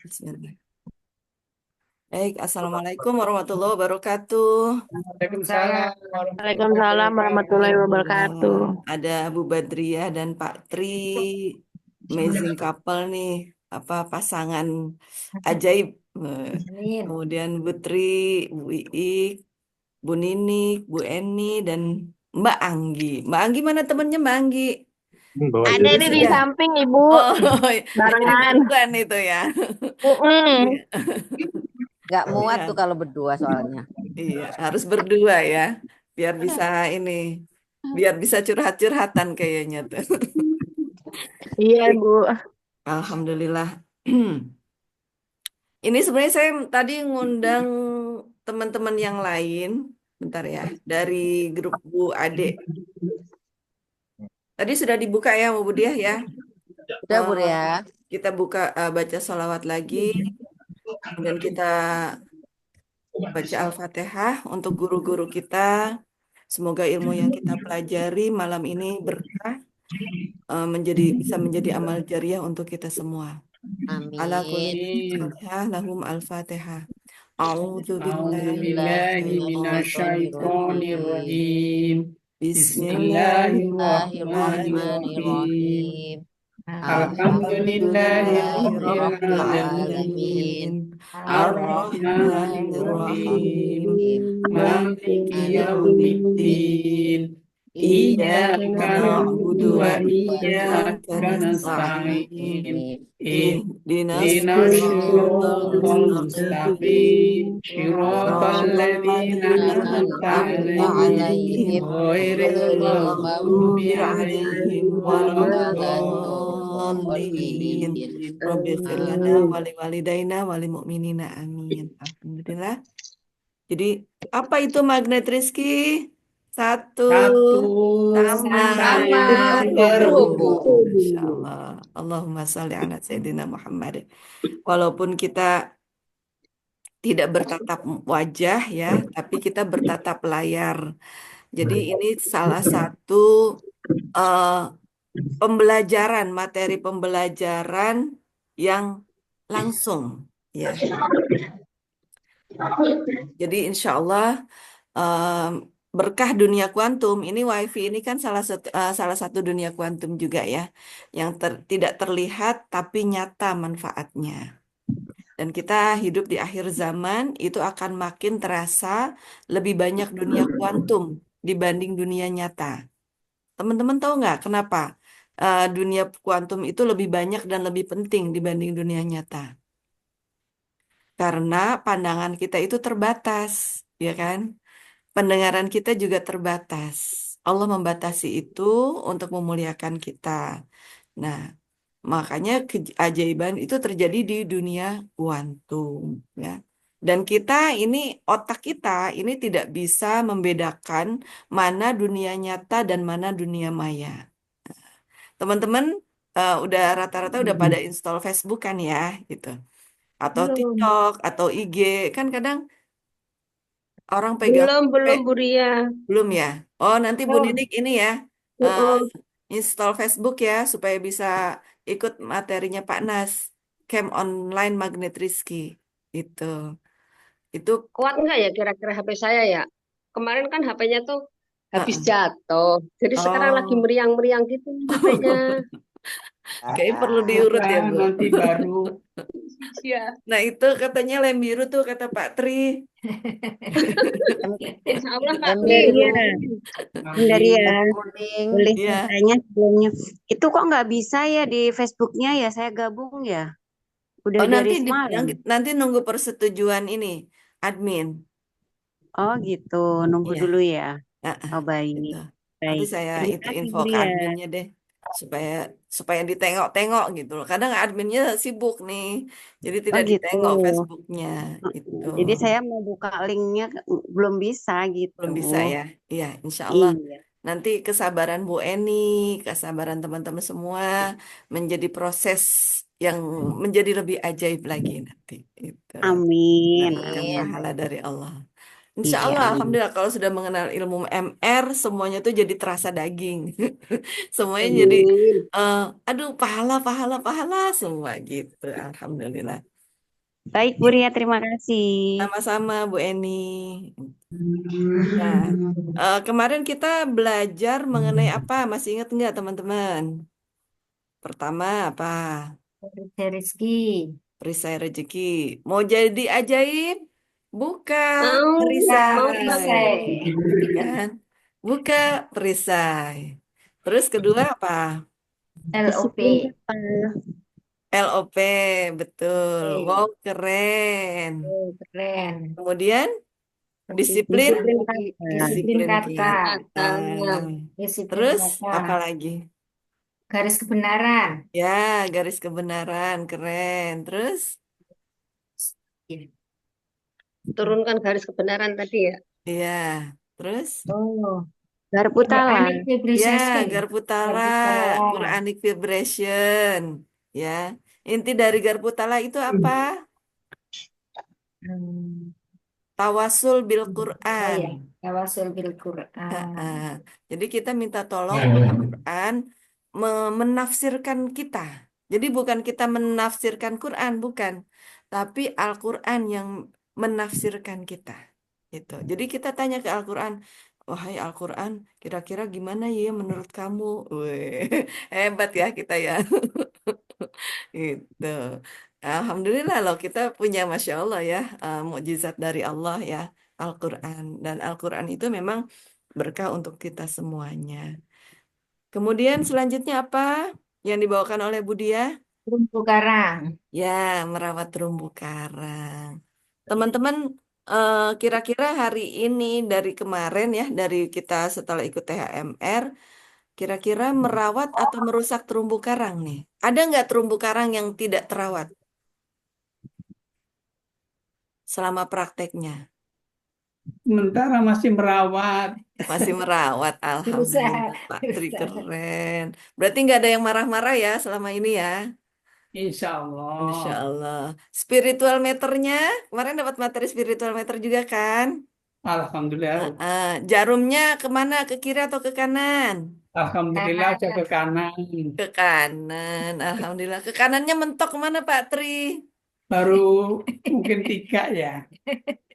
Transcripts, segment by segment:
Bismillah. Baik, Assalamualaikum warahmatullahi wabarakatuh. Waalaikumsalam warahmatullahi Waalaikumsalam warahmatullahi Alhamdulillah, wabarakatuh. ada Bu Badriah dan Pak Tri, amazing couple nih, apa pasangan ajaib. Eh, wabarakatuh. Kemudian Bu Tri, Bu Iik, Bu Ninik, Bu Eni, dan Mbak Anggi. Mbak Anggi mana temennya Mbak Anggi? Bawa Ada Itu diri ini di sudah. samping Ibu, Oh, yang jadi barengan. beban itu ya. Mm-mm. Iya, Nggak muat tuh iya. kalau berdua soalnya. Iya, harus berdua ya, biar bisa ini, biar bisa curhat-curhatan kayaknya tuh. Iya Bu. Alhamdulillah. Ini sebenarnya saya tadi ngundang teman-teman yang lain, bentar ya, dari grup Bu Ade. Tadi sudah dibuka ya, Bu Budiah ya. Udah Bu Eh, ya. kita buka baca sholawat lagi, kemudian kita baca Al-Fatihah untuk guru-guru kita. Semoga ilmu yang kita pelajari malam ini berkah bisa menjadi amal jariah untuk kita semua. Ala kulli Amin. Fatihah lahum al-Fatihah. A'udzu A'udzu billahi billahi minasyaitonir Bismillahirrahmanirrahim. rajim. Bismillahirrahmanirrahim. Bismillahirrahmanirrahim. Bismillahirrahmanirrahim. Alhamdulillahi Alhamdulillahi rabbil Rabbil alamin. Alamin. Alamin. Ar-Rahmanir-Rahim. Ar-Rahmanirrahim. Maliki Maliki yaumiddin. Iyyaka Iyyaka na'budu Na'budu wa wa na'budu wa iyyaka iyyaka iyyaka nasta'in. nasta'in. nasta'in. Ihdinas Ihdinas siratal siratal Shiratal mustaqim. mustaqim. mustaqim. Shiratal Siratal Shiratal ladzina ladzina ladzina an'amta an'amta an'amta alaihim alaihim alaihim ghairil ghairil ghairil maghdubi maghdubi maghdubi alaihim alaihim alaihim waladdallin. waladdallin. Rabbi ighfir lana Amin. wa liwalidayna wa lil mu'minina amin. Alhamdulillah. Jadi apa itu magnet Rizki? Satu satu sama sama berhubung. berhubung. Masya Allah. Allahumma salli ala Sayyidina Muhammad. Walaupun kita tidak bertatap wajah ya, tapi kita bertatap layar. Jadi ini salah satu eh, pembelajaran, materi pembelajaran yang langsung ya. Jadi insya Allah em, berkah dunia kuantum ini WiFi ini kan salah satu dunia kuantum juga ya, yang tidak terlihat tapi nyata manfaatnya. Dan kita hidup di akhir zaman itu akan makin terasa lebih banyak dunia kuantum dibanding dunia nyata. Teman-teman tahu nggak kenapa dunia kuantum itu lebih banyak dan lebih penting dibanding dunia nyata? Karena pandangan kita itu terbatas, ya kan? Pendengaran kita juga terbatas. Allah membatasi itu untuk memuliakan kita. Nah, makanya keajaiban itu terjadi di dunia kuantum, ya. Dan kita ini, otak kita ini tidak bisa membedakan mana dunia nyata dan mana dunia maya. Teman-teman udah rata-rata udah pada install Facebook kan ya, gitu. Atau Belum, TikTok atau IG kan kadang orang pegang belum, HP. belum Bu Ria. Belum ya? Oh, nanti Bu Oh, Ninik ini ya, eh, oh. install Facebook ya, supaya bisa ikut materinya Pak Nas, Camp Online Magnet Rizky. Itu, itu, Kuat nggak ya kira-kira HP saya ya? Kemarin kan HP-nya tuh habis uh-uh. jatuh. Jadi sekarang lagi Oh, meriang-meriang gitu HP-nya. kayaknya perlu diurut Maka ya, Bu. nanti baru Iya, Nah, itu katanya lem biru tuh, kata Pak Tri. Lem, Insya Allah Pak lem Tri. biru, Bendaria, amin. Bendaria, lem kuning. boleh saya Iya. tanya sebelumnya. Itu kok nggak bisa ya di Facebooknya ya? Saya gabung ya. Udah Oh, dari semalam. nanti nunggu persetujuan ini, admin. Oh gitu, nunggu Iya. dulu ya. Heeh, Oh baik, gitu. Nanti baik. saya Terima itu kasih info Bu ke Ria. adminnya deh supaya supaya ditengok-tengok gitu loh. Kadang adminnya sibuk nih, jadi Oh tidak gitu. ditengok Facebooknya itu. Jadi saya mau buka linknya belum bisa gitu. Belum bisa ya. Iya, insya Allah Iya. nanti kesabaran Bu Eni, kesabaran teman-teman semua menjadi proses yang menjadi lebih ajaib lagi nanti. Itu Amin, mendapatkan Amin. amin. pahala dari Allah. Insya Iya, Allah, amin. Alhamdulillah kalau sudah mengenal ilmu MR, semuanya tuh jadi terasa daging. Semuanya jadi, Amin. eh, aduh pahala, pahala, pahala semua gitu. Alhamdulillah. Baik, Bu Ria, terima kasih. Sama-sama Bu Eni. Nah, kemarin kita belajar mengenai apa? Masih ingat nggak teman-teman? Pertama apa? Rizki. Perisai rezeki. Mau jadi ajaib? Bukan Mau, Enggak, mau perisai. banget. perisai. Gitu kan? Buka perisai. Terus kedua apa? LOP. Disiplin apa? LOP, betul. Wow, keren. Oh, keren. Kemudian disiplin, Disiplin Disiplin disiplin kata. kata. Disiplin Terus kata. apa lagi? Garis kebenaran. Ya, garis kebenaran, keren. Terus, Ya. Turunkan garis kebenaran tadi ya. iya. Terus, Oh, Garpu Quranic talan. ya, Vibration. Garputala, Garputala. Quranic vibration. Ya, inti dari Garputala itu apa? Hmm. Tawasul bil Oh Quran. ya, tawasul bil Quran. Ah, jadi kita minta tolong Al-Quran menafsirkan kita. Jadi bukan kita menafsirkan Quran, bukan. Tapi Al-Quran yang menafsirkan kita. Gitu. Jadi kita tanya ke Al-Quran, wahai Al-Quran, kira-kira gimana ya menurut kamu? Wih, hebat ya kita ya. Gitu. Alhamdulillah loh kita punya Masya Allah ya, mukjizat dari Allah ya, Al-Quran. Dan Al-Quran itu memang berkah untuk kita semuanya. Kemudian selanjutnya apa yang dibawakan oleh Budia? Terumbu karang. Ya, merawat terumbu karang. Teman-teman, kira-kira hari ini dari kemarin ya, dari kita setelah ikut THMR, kira-kira merawat atau merusak terumbu karang nih? Ada nggak terumbu karang yang tidak terawat selama prakteknya? Sementara masih merawat. Masih merawat, Berusaha. Alhamdulillah. Pak Tri Berusaha. keren. Berarti nggak ada yang marah-marah ya selama ini ya? Insya Insya Allah. Allah. Spiritual meternya, kemarin dapat materi spiritual meter juga kan? Alhamdulillah. Jarumnya kemana? Ke kiri atau ke kanan? Alhamdulillah saya ke kanan. Ke kanan. Alhamdulillah. Ke kanannya mentok kemana Pak Tri? Baru mungkin 3 ya.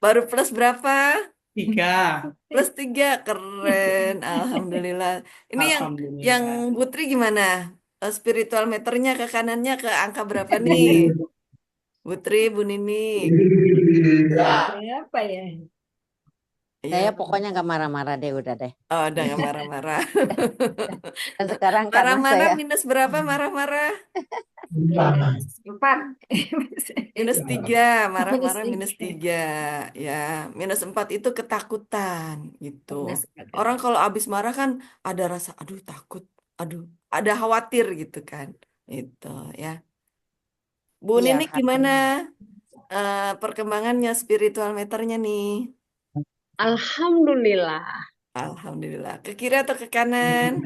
Baru plus berapa? 3. Plus 3. Keren. Alhamdulillah. Ini yang Alhamdulillah. Putri gimana? Spiritual meternya ke kanannya ke angka berapa nih? Putri, Bu Nini. Apa ya? Iya. Saya pokoknya nggak marah-marah deh, udah deh. Oh, udah nggak marah-marah. Dan sekarang karena Marah-marah saya minus berapa? Marah-marah Empat. minus 3. Minus Marah-marah minus tiga. 3. Ya, minus 4 itu ketakutan gitu. Minus Orang kalau habis marah kan ada rasa, aduh takut, aduh, ada khawatir gitu kan. Itu ya. Bu iya Nini gimana perkembangannya spiritual meternya nih? Alhamdulillah. Alhamdulillah. Ke kiri atau ke kanan?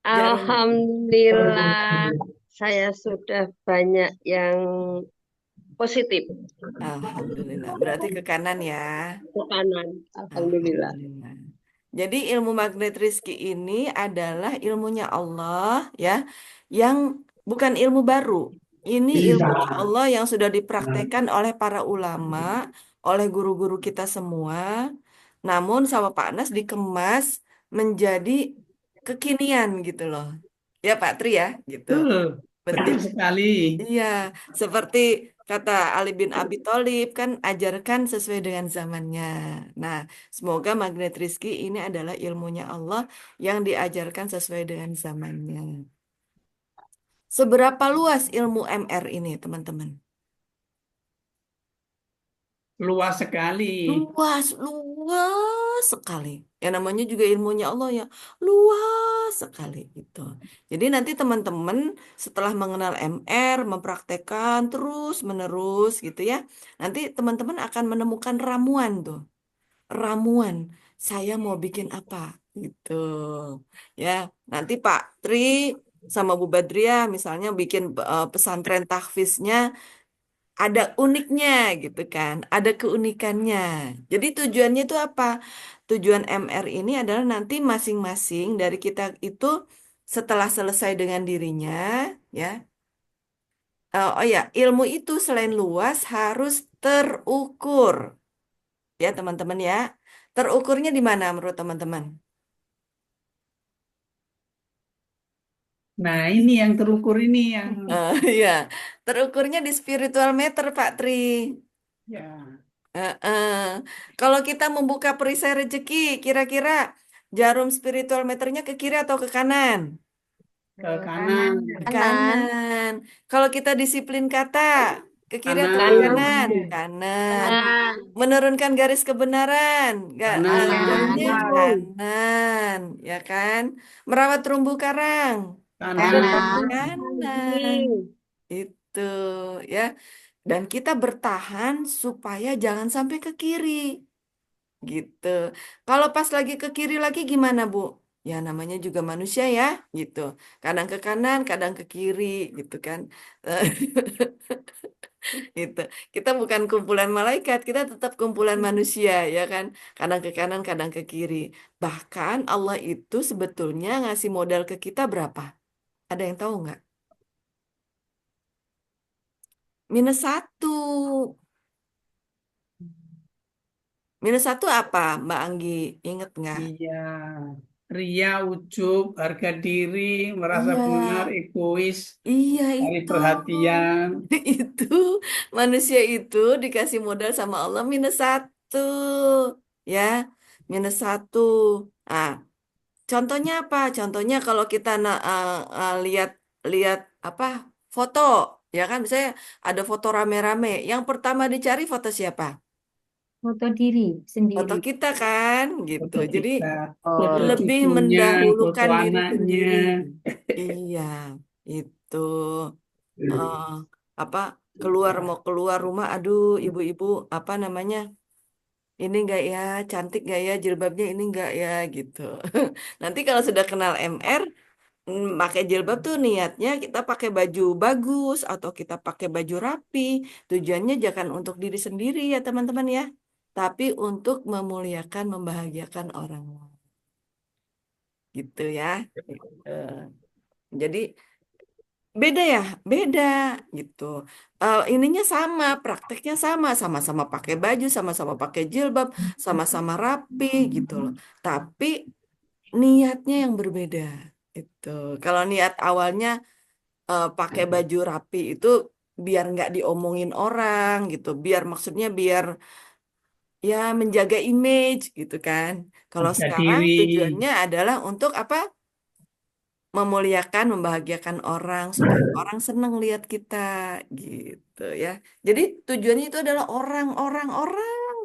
Jarum. Alhamdulillah. Saya sudah banyak yang positif Alhamdulillah. Berarti ke kanan ya. ke kanan. Alhamdulillah. Alhamdulillah. Jadi ilmu magnet rizki ini adalah ilmunya Allah ya, yang bukan ilmu baru. Ini ilmunya Allah yang sudah dipraktekkan oleh para ulama, oleh guru-guru kita semua. Namun sama Pak Anas dikemas menjadi kekinian gitu loh. Ya Pak Tri ya, gitu. Betul. Betul. Betul sekali. Iya, seperti kata Ali bin Abi Thalib kan ajarkan sesuai dengan zamannya. Nah, semoga magnet rizki ini adalah ilmunya Allah yang diajarkan sesuai dengan zamannya. Seberapa luas ilmu MR ini, teman-teman? Luas sekali. Luas, luas sekali. Ya namanya juga ilmunya Allah ya, luas sekali gitu. Jadi nanti teman-teman setelah mengenal MR, mempraktekkan terus menerus gitu ya. Nanti teman-teman akan menemukan ramuan tuh. Ramuan, saya mau bikin apa gitu. Ya, nanti Pak Tri sama Bu Badria misalnya bikin pesantren tahfiznya ada uniknya gitu kan, ada keunikannya. Jadi tujuannya itu apa? Tujuan MR ini adalah nanti masing-masing dari kita itu setelah selesai dengan dirinya, ya, Oh ya, ilmu itu selain luas harus terukur. Ya, teman-teman ya. Terukurnya di mana menurut teman-teman? Nah, ini yang terukur ini yang Ya, terukurnya di spiritual meter, Pak Tri. ya Eh, Kalau kita membuka perisai rezeki, kira-kira jarum spiritual meternya ke kiri atau ke kanan? ke Kanan. kanan, Ke Kanan. kanan. Kalau kita disiplin kata, ke kiri atau ke kanan, kanan? Kanan. Kanan. Kanan. Menurunkan garis kebenaran, kanan, jarumnya Kanan. kanan, ya kan? Merawat terumbu karang, kanan. Kanan. kanan. Itu ya. Dan kita bertahan supaya jangan sampai ke kiri, gitu. Kalau pas lagi ke kiri lagi gimana, Bu? Ya namanya juga manusia ya, gitu. Kadang ke kanan, kadang ke kiri, gitu kan. Gitu. Kita bukan kumpulan malaikat, kita tetap kumpulan manusia, ya kan? Kadang ke kanan, kadang ke kiri. Bahkan Allah itu sebetulnya ngasih modal ke kita berapa? Ada yang tahu nggak? -1. -1 apa, Mbak Anggi? Ingat nggak? Iya, ria, ujub, harga diri, merasa Iya, benar, egois, iya cari itu. perhatian. Itu manusia itu dikasih modal sama Allah -1. Ya, -1. Ah, contohnya apa? Contohnya kalau kita lihat lihat apa foto, ya kan? Misalnya ada foto rame-rame. Yang pertama dicari foto siapa? Foto diri Foto sendiri. kita kan, gitu. Foto Jadi kita, foto Oh. lebih cucunya, foto mendahulukan diri anaknya. sendiri. Iya, itu. eh, apa mau keluar rumah, aduh ibu-ibu apa namanya? Ini enggak ya, cantik enggak ya, jilbabnya ini enggak ya, gitu. Nanti kalau sudah kenal MR, pakai jilbab tuh niatnya kita pakai baju bagus atau kita pakai baju rapi. Tujuannya jangan untuk diri sendiri ya teman-teman ya, tapi untuk memuliakan, membahagiakan orang lain, gitu ya. Eh, Jadi beda ya, beda gitu. Ininya sama, prakteknya sama, sama-sama pakai baju, sama-sama pakai jilbab, sama-sama rapi gitu loh. Tapi niatnya yang berbeda. Itu. Kalau niat awalnya pakai baju rapi itu biar nggak diomongin orang gitu, biar maksudnya biar ya menjaga image gitu kan. Kalau Harga sekarang diri. tujuannya adalah untuk apa? Memuliakan, membahagiakan orang supaya orang senang lihat kita gitu ya. Jadi tujuannya itu adalah orang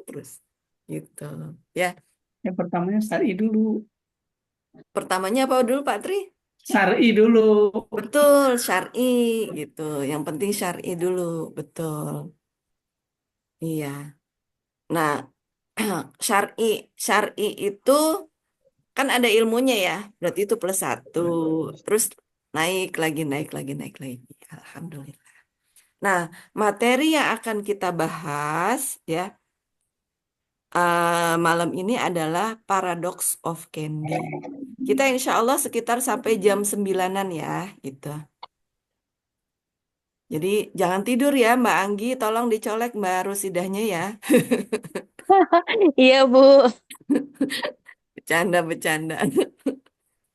terus gitu ya. Yang pertamanya syar'i dulu. Pertamanya apa dulu Pak Tri? Syar'i dulu. Betul, syar'i gitu. Yang penting syar'i dulu, betul. Iya. Nah, syar'i syar'i itu kan ada ilmunya ya. Berarti itu +1. Terus naik lagi, naik lagi. Alhamdulillah. Nah, materi yang akan kita bahas ya malam ini adalah Paradox of Candy. Kita insya Allah sekitar sampai jam 9-an ya, gitu. Jadi jangan tidur ya Mbak Anggi, tolong dicolek Mbak Rusidahnya ya. Iya, Bu. Bercanda.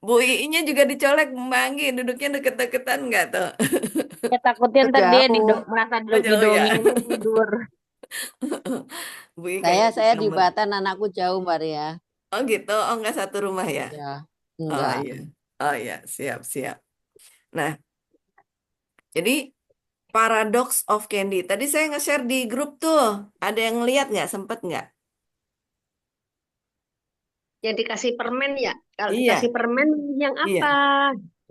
Bu Iinya juga dicolek Mbak Anggi, duduknya deket-deketan nggak tuh? Ya takutnya Itu ntar dia jauh. merasa Oh jauh ya. didongengin tidur. Bu I Saya kayaknya di saya di kamar. Batan, anakku jauh, Mbak Ria. Oh gitu, oh nggak satu rumah ya? Ya, Oh enggak. iya, oh iya, siap. Nah, jadi Paradox of Candy. Tadi saya nge-share di grup tuh. Ada yang lihat nggak? Sempet nggak? Yang dikasih permen ya. Kalau dikasih Iya, permen yang apa? iya.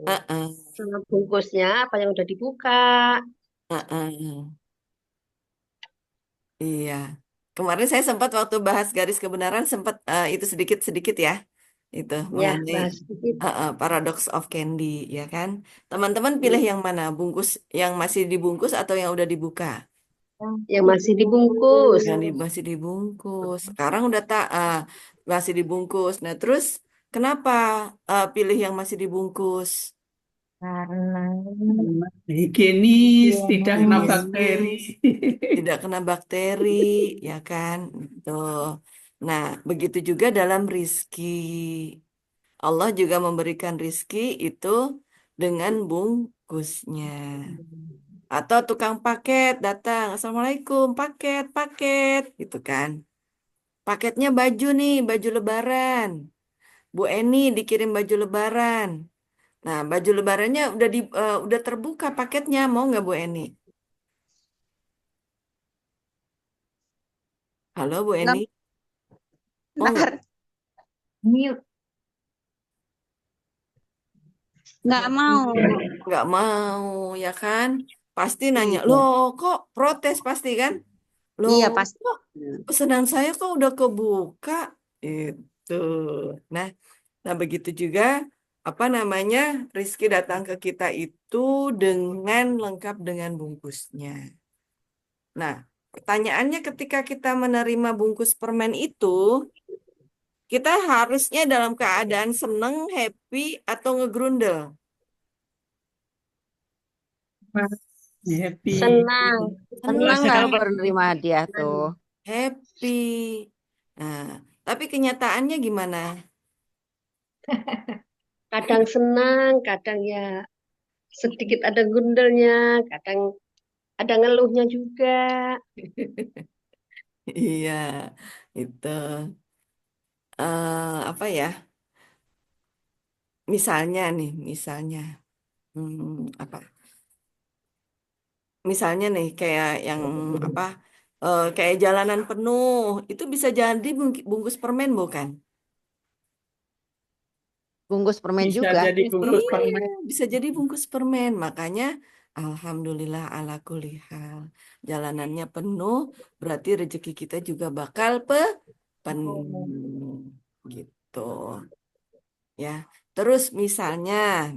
Heeh, Sama bungkusnya apa yang udah dibuka? heeh, iya. Kemarin saya sempat waktu bahas garis kebenaran sempat itu sedikit-sedikit ya. Itu Ya, mengenai bahas sedikit. Paradox of Candy, ya kan? Teman-teman pilih Hmm. yang mana? Bungkus yang masih dibungkus atau yang udah dibuka? Yang masih dibungkus. Masih dibungkus. Sekarang udah tak masih dibungkus. Nah, terus kenapa pilih yang masih dibungkus? Karena Higienis, tidak kena bakteri. higienis, tidak kena bakteri, ya kan? Tuh. Nah, begitu juga dalam rizki. Allah juga memberikan rizki itu dengan bungkusnya. Atau tukang paket datang, Assalamualaikum, paket, paket, gitu kan. Paketnya baju nih, baju lebaran. Bu Eni dikirim baju lebaran. Nah, baju lebarannya udah terbuka paketnya, mau nggak Bu Eni? Halo Bu Nggak, Eni, mau nggak? ntar, mute. nggak mau. Nggak mau, ya kan? Pasti nanya, Iya, loh kok protes pasti kan? Loh iya pasti. kok pesanan saya kok udah kebuka? Itu. Nah, nah begitu juga apa namanya Rizky datang ke kita itu dengan lengkap dengan bungkusnya. Nah, pertanyaannya ketika kita menerima bungkus permen itu, kita harusnya dalam keadaan seneng, happy, atau ngegrundel. Happy. Senang, Senang senang, kalau Seneng, baru nerima hadiah tuh. happy. Nah, tapi kenyataannya gimana? kadang senang, kadang ya sedikit ada gundelnya, kadang ada ngeluhnya juga. Iya, itu apa ya? Misalnya nih, misalnya apa? Misalnya nih kayak yang apa? Kayak jalanan penuh, itu bisa jadi bungkus permen bukan? Bungkus permen Bisa juga. jadi bungkus Iya, permen. bisa jadi bungkus permen. Makanya, alhamdulillah ala kulli hal. Jalanannya penuh, berarti rezeki kita juga bakal penuh. Gitu. Ya. Terus misalnya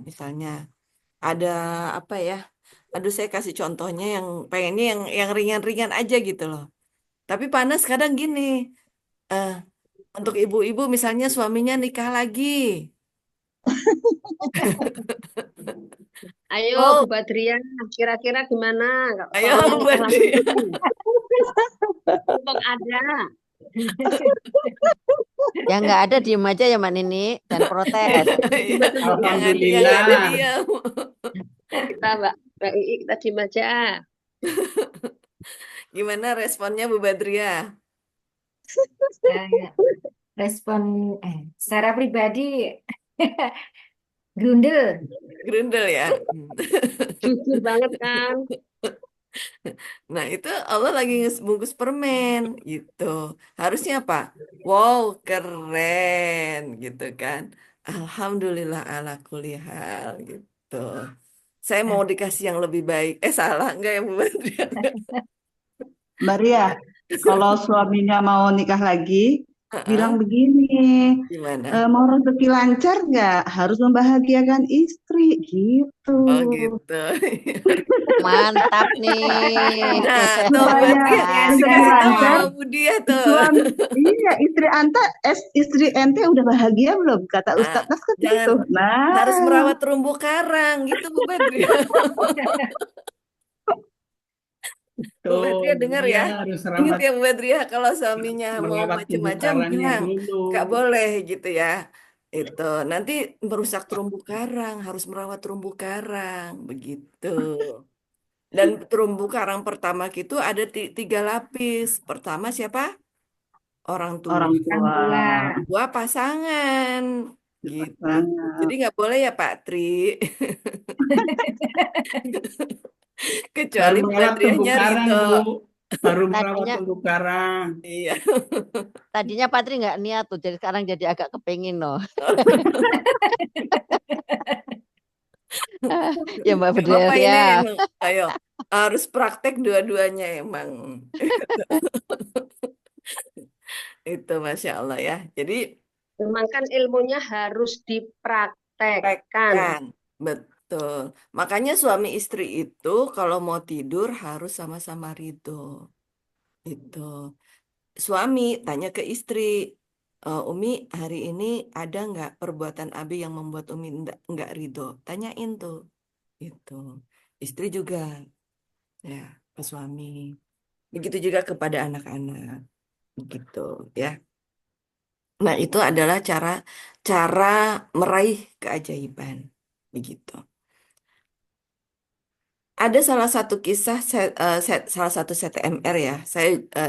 ada apa ya? Aduh, saya kasih contohnya yang pengennya yang ringan-ringan aja gitu loh. Tapi panas kadang gini. eh untuk ibu-ibu misalnya suaminya nikah lagi. Ayo Bu Oh, Badriah, kira-kira gimana kalau ayo suaminya nikah buat lagi? dia. Mumpung ada, Ya nggak ada, diem aja ya Mbak Nini dan protes. Iya, yang nggak ada Alhamdulillah. dia. kita Mbak Ii, kita diem aja. Gimana responnya Bu Badria? Eh, respon secara pribadi grundel. Grundel ya. Jujur banget kan? Nah, itu Allah lagi bungkus permen gitu. Harusnya apa? Wow, keren gitu kan. Alhamdulillah ala kulli hal gitu. Saya mau dikasih yang lebih baik. Salah enggak ya Bu Badria? Mbak Ria, kalau suaminya mau nikah lagi, bilang Heeh, begini, gimana? mau rezeki lancar nggak? Harus membahagiakan istri, gitu. Oh gitu. Mantap nih. Nah, tuh Bu Supaya Badria rezeki dikasih tahu lancar, sama Bu Dia tuh. suami, iya istri ente udah bahagia belum? Kata Ah, Ustadz Nas kan jangan gitu. harus Nah, merawat terumbu karang gitu Bu Badria. Bu Betul. Badria dengar Dia ya. harus Ingat merawat ya Bu Badria kalau suaminya mau merawat terumbu macem-macem karangnya bilang dulu. gak boleh gitu ya. Itu nanti merusak terumbu karang, harus merawat terumbu karang begitu. Dan terumbu karang pertama itu ada tiga lapis. Pertama siapa? Orang tua. orang Orang tua. tua. Dua pasangan gitu. Jadi Nah, nggak boleh ya Pak Tri. Baru Kecuali Bu merawat terumbu Badriahnya karang, Ridho. Bu. Baru merawat Tadinya terumbu karang. Iya. tadinya Patri nggak niat tuh, jadi sekarang jadi agak kepingin loh. Ya Mbak Gak apa-apa ini Bedelia. emang. Ayo, harus praktek dua-duanya emang. Itu Masya Allah ya. Jadi Memang kan ilmunya harus dipraktekkan. praktekkan. Betul. Makanya suami istri itu kalau mau tidur harus sama-sama ridho. Itu. Suami tanya ke istri, Umi hari ini ada nggak perbuatan Abi yang membuat Umi nggak ridho? Tanyain tuh. Itu. Istri juga ya, ke suami. Begitu juga kepada anak-anak. Begitu ya. Nah, itu adalah cara cara meraih keajaiban. Begitu. Ada salah satu kisah salah satu CTMR ya.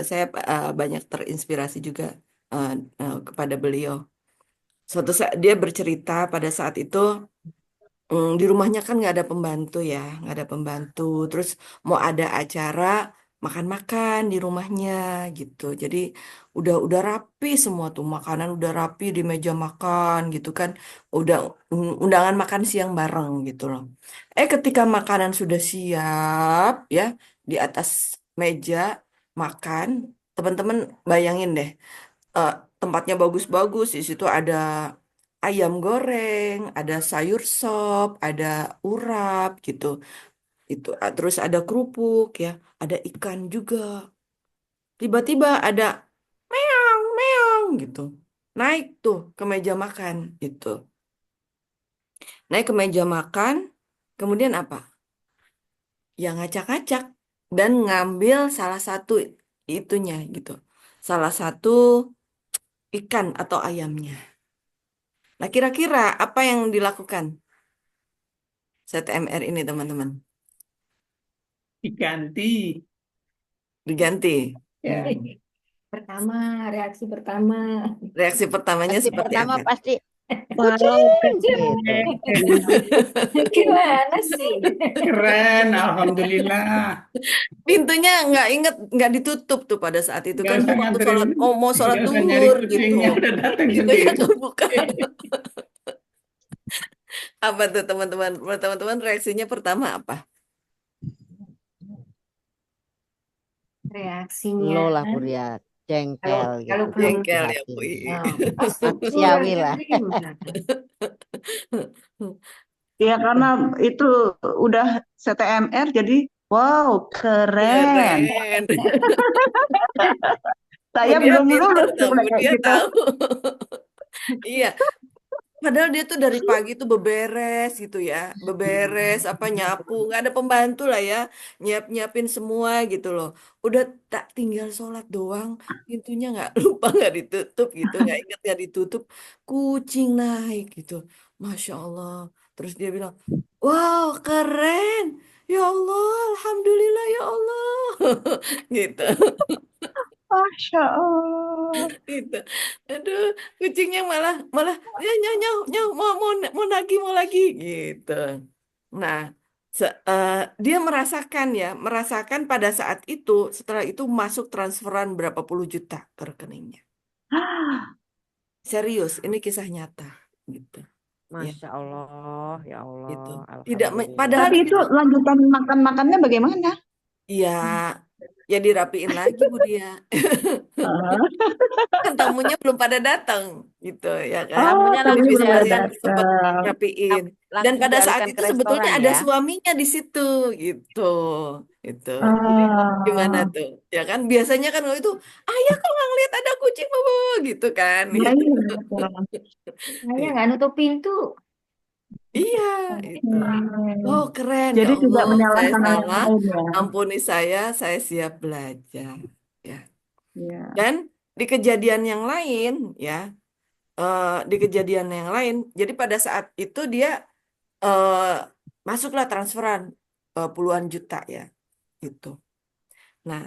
Saya banyak terinspirasi juga kepada beliau. Suatu saat dia bercerita pada saat itu di rumahnya kan nggak ada pembantu ya, nggak ada pembantu. Terus mau ada acara makan-makan di rumahnya gitu. Jadi udah rapi semua tuh makanan udah rapi di meja makan gitu kan. Udah undangan makan siang bareng gitu loh. Ketika makanan sudah siap ya di atas meja makan, teman-teman bayangin deh eh, tempatnya bagus-bagus. Di situ ada ayam goreng, ada sayur sop, ada urap gitu. Itu terus ada kerupuk ya, ada ikan juga. Tiba-tiba ada meong meong gitu. Naik tuh ke meja makan gitu. Naik ke meja makan, kemudian apa? Ya ngacak-ngacak dan ngambil salah satu itunya gitu. Salah satu ikan atau ayamnya. Nah, kira-kira apa yang dilakukan CTMR ini, teman-teman? Diganti. Diganti. Ya. Pertama, reaksi pertama. Reaksi pertamanya Pasti seperti pertama apa? pasti Wow, gitu. Gimana sih? Keren, alhamdulillah. Pintunya nggak inget, nggak ditutup tuh pada saat itu Nggak kan usah waktu nganterin, sholat, mau sholat nggak usah nyari duhur gitu. kucingnya, udah datang Pintunya sendiri. kebuka. Apa tuh teman-teman? Teman-teman reaksinya pertama apa? Reaksinya. Lo lah Bu Ria, Kalau jengkel kalau gitu, belum Jengkel ya, Bu. prihatin. oh, pas syukur Manusiawi aja lah. terima. Ya karena itu udah CTMR jadi wow keren. Keren. Bu Saya dia belum pinter lulus tuh tuh, udah Bu kayak dia gitu. tahu. Iya, padahal dia tuh dari pagi tuh beberes gitu ya, beberes apa nyapu, nggak ada pembantu lah ya, nyiapin semua gitu loh. Udah tak tinggal sholat doang, pintunya nggak lupa nggak ditutup gitu, nggak ingat nggak ditutup, kucing naik gitu, masya Allah. Terus dia bilang, wow keren, ya Allah, alhamdulillah ya Allah, gitu. Masya Allah. Gitu. Aduh, kucingnya malah malah ya nyau nyau nyau mau lagi mau lagi gitu. Nah, dia merasakan pada saat itu setelah itu masuk transferan berapa puluh juta ke rekeningnya. Serius, ini kisah nyata gitu. Ya, Masya Allah, ya Allah, gitu. Alhamdulillah. Padahal Tapi itu itu lanjutan makan-makannya bagaimana? ya ya dirapiin lagi Bu dia. Ah, Kan tamunya belum pada datang gitu ya kan. Oh, Tamunya Jadi tadinya langsung belum ada sekalian dialihkan, sempat datang. rapiin. Dan langsung pada saat dialihkan ke itu sebetulnya restoran ada ya. suaminya di situ gitu. Itu. Jadi gimana Ah, tuh? Ya kan biasanya kan kalau itu ayah kok nggak ngeliat ada kucing bobo gitu kan ya gitu. iya betul. Saya nggak nutup pintu. Iya, itu. Oh, Hmm. keren ya Jadi tidak Allah, saya menyalahkan orang salah. lain ya. Ampuni saya siap belajar. Ya. Ya. Dan di kejadian yang lain ya, di kejadian yang lain, jadi pada saat itu dia eh, masuklah transferan puluhan juta ya, itu. Nah,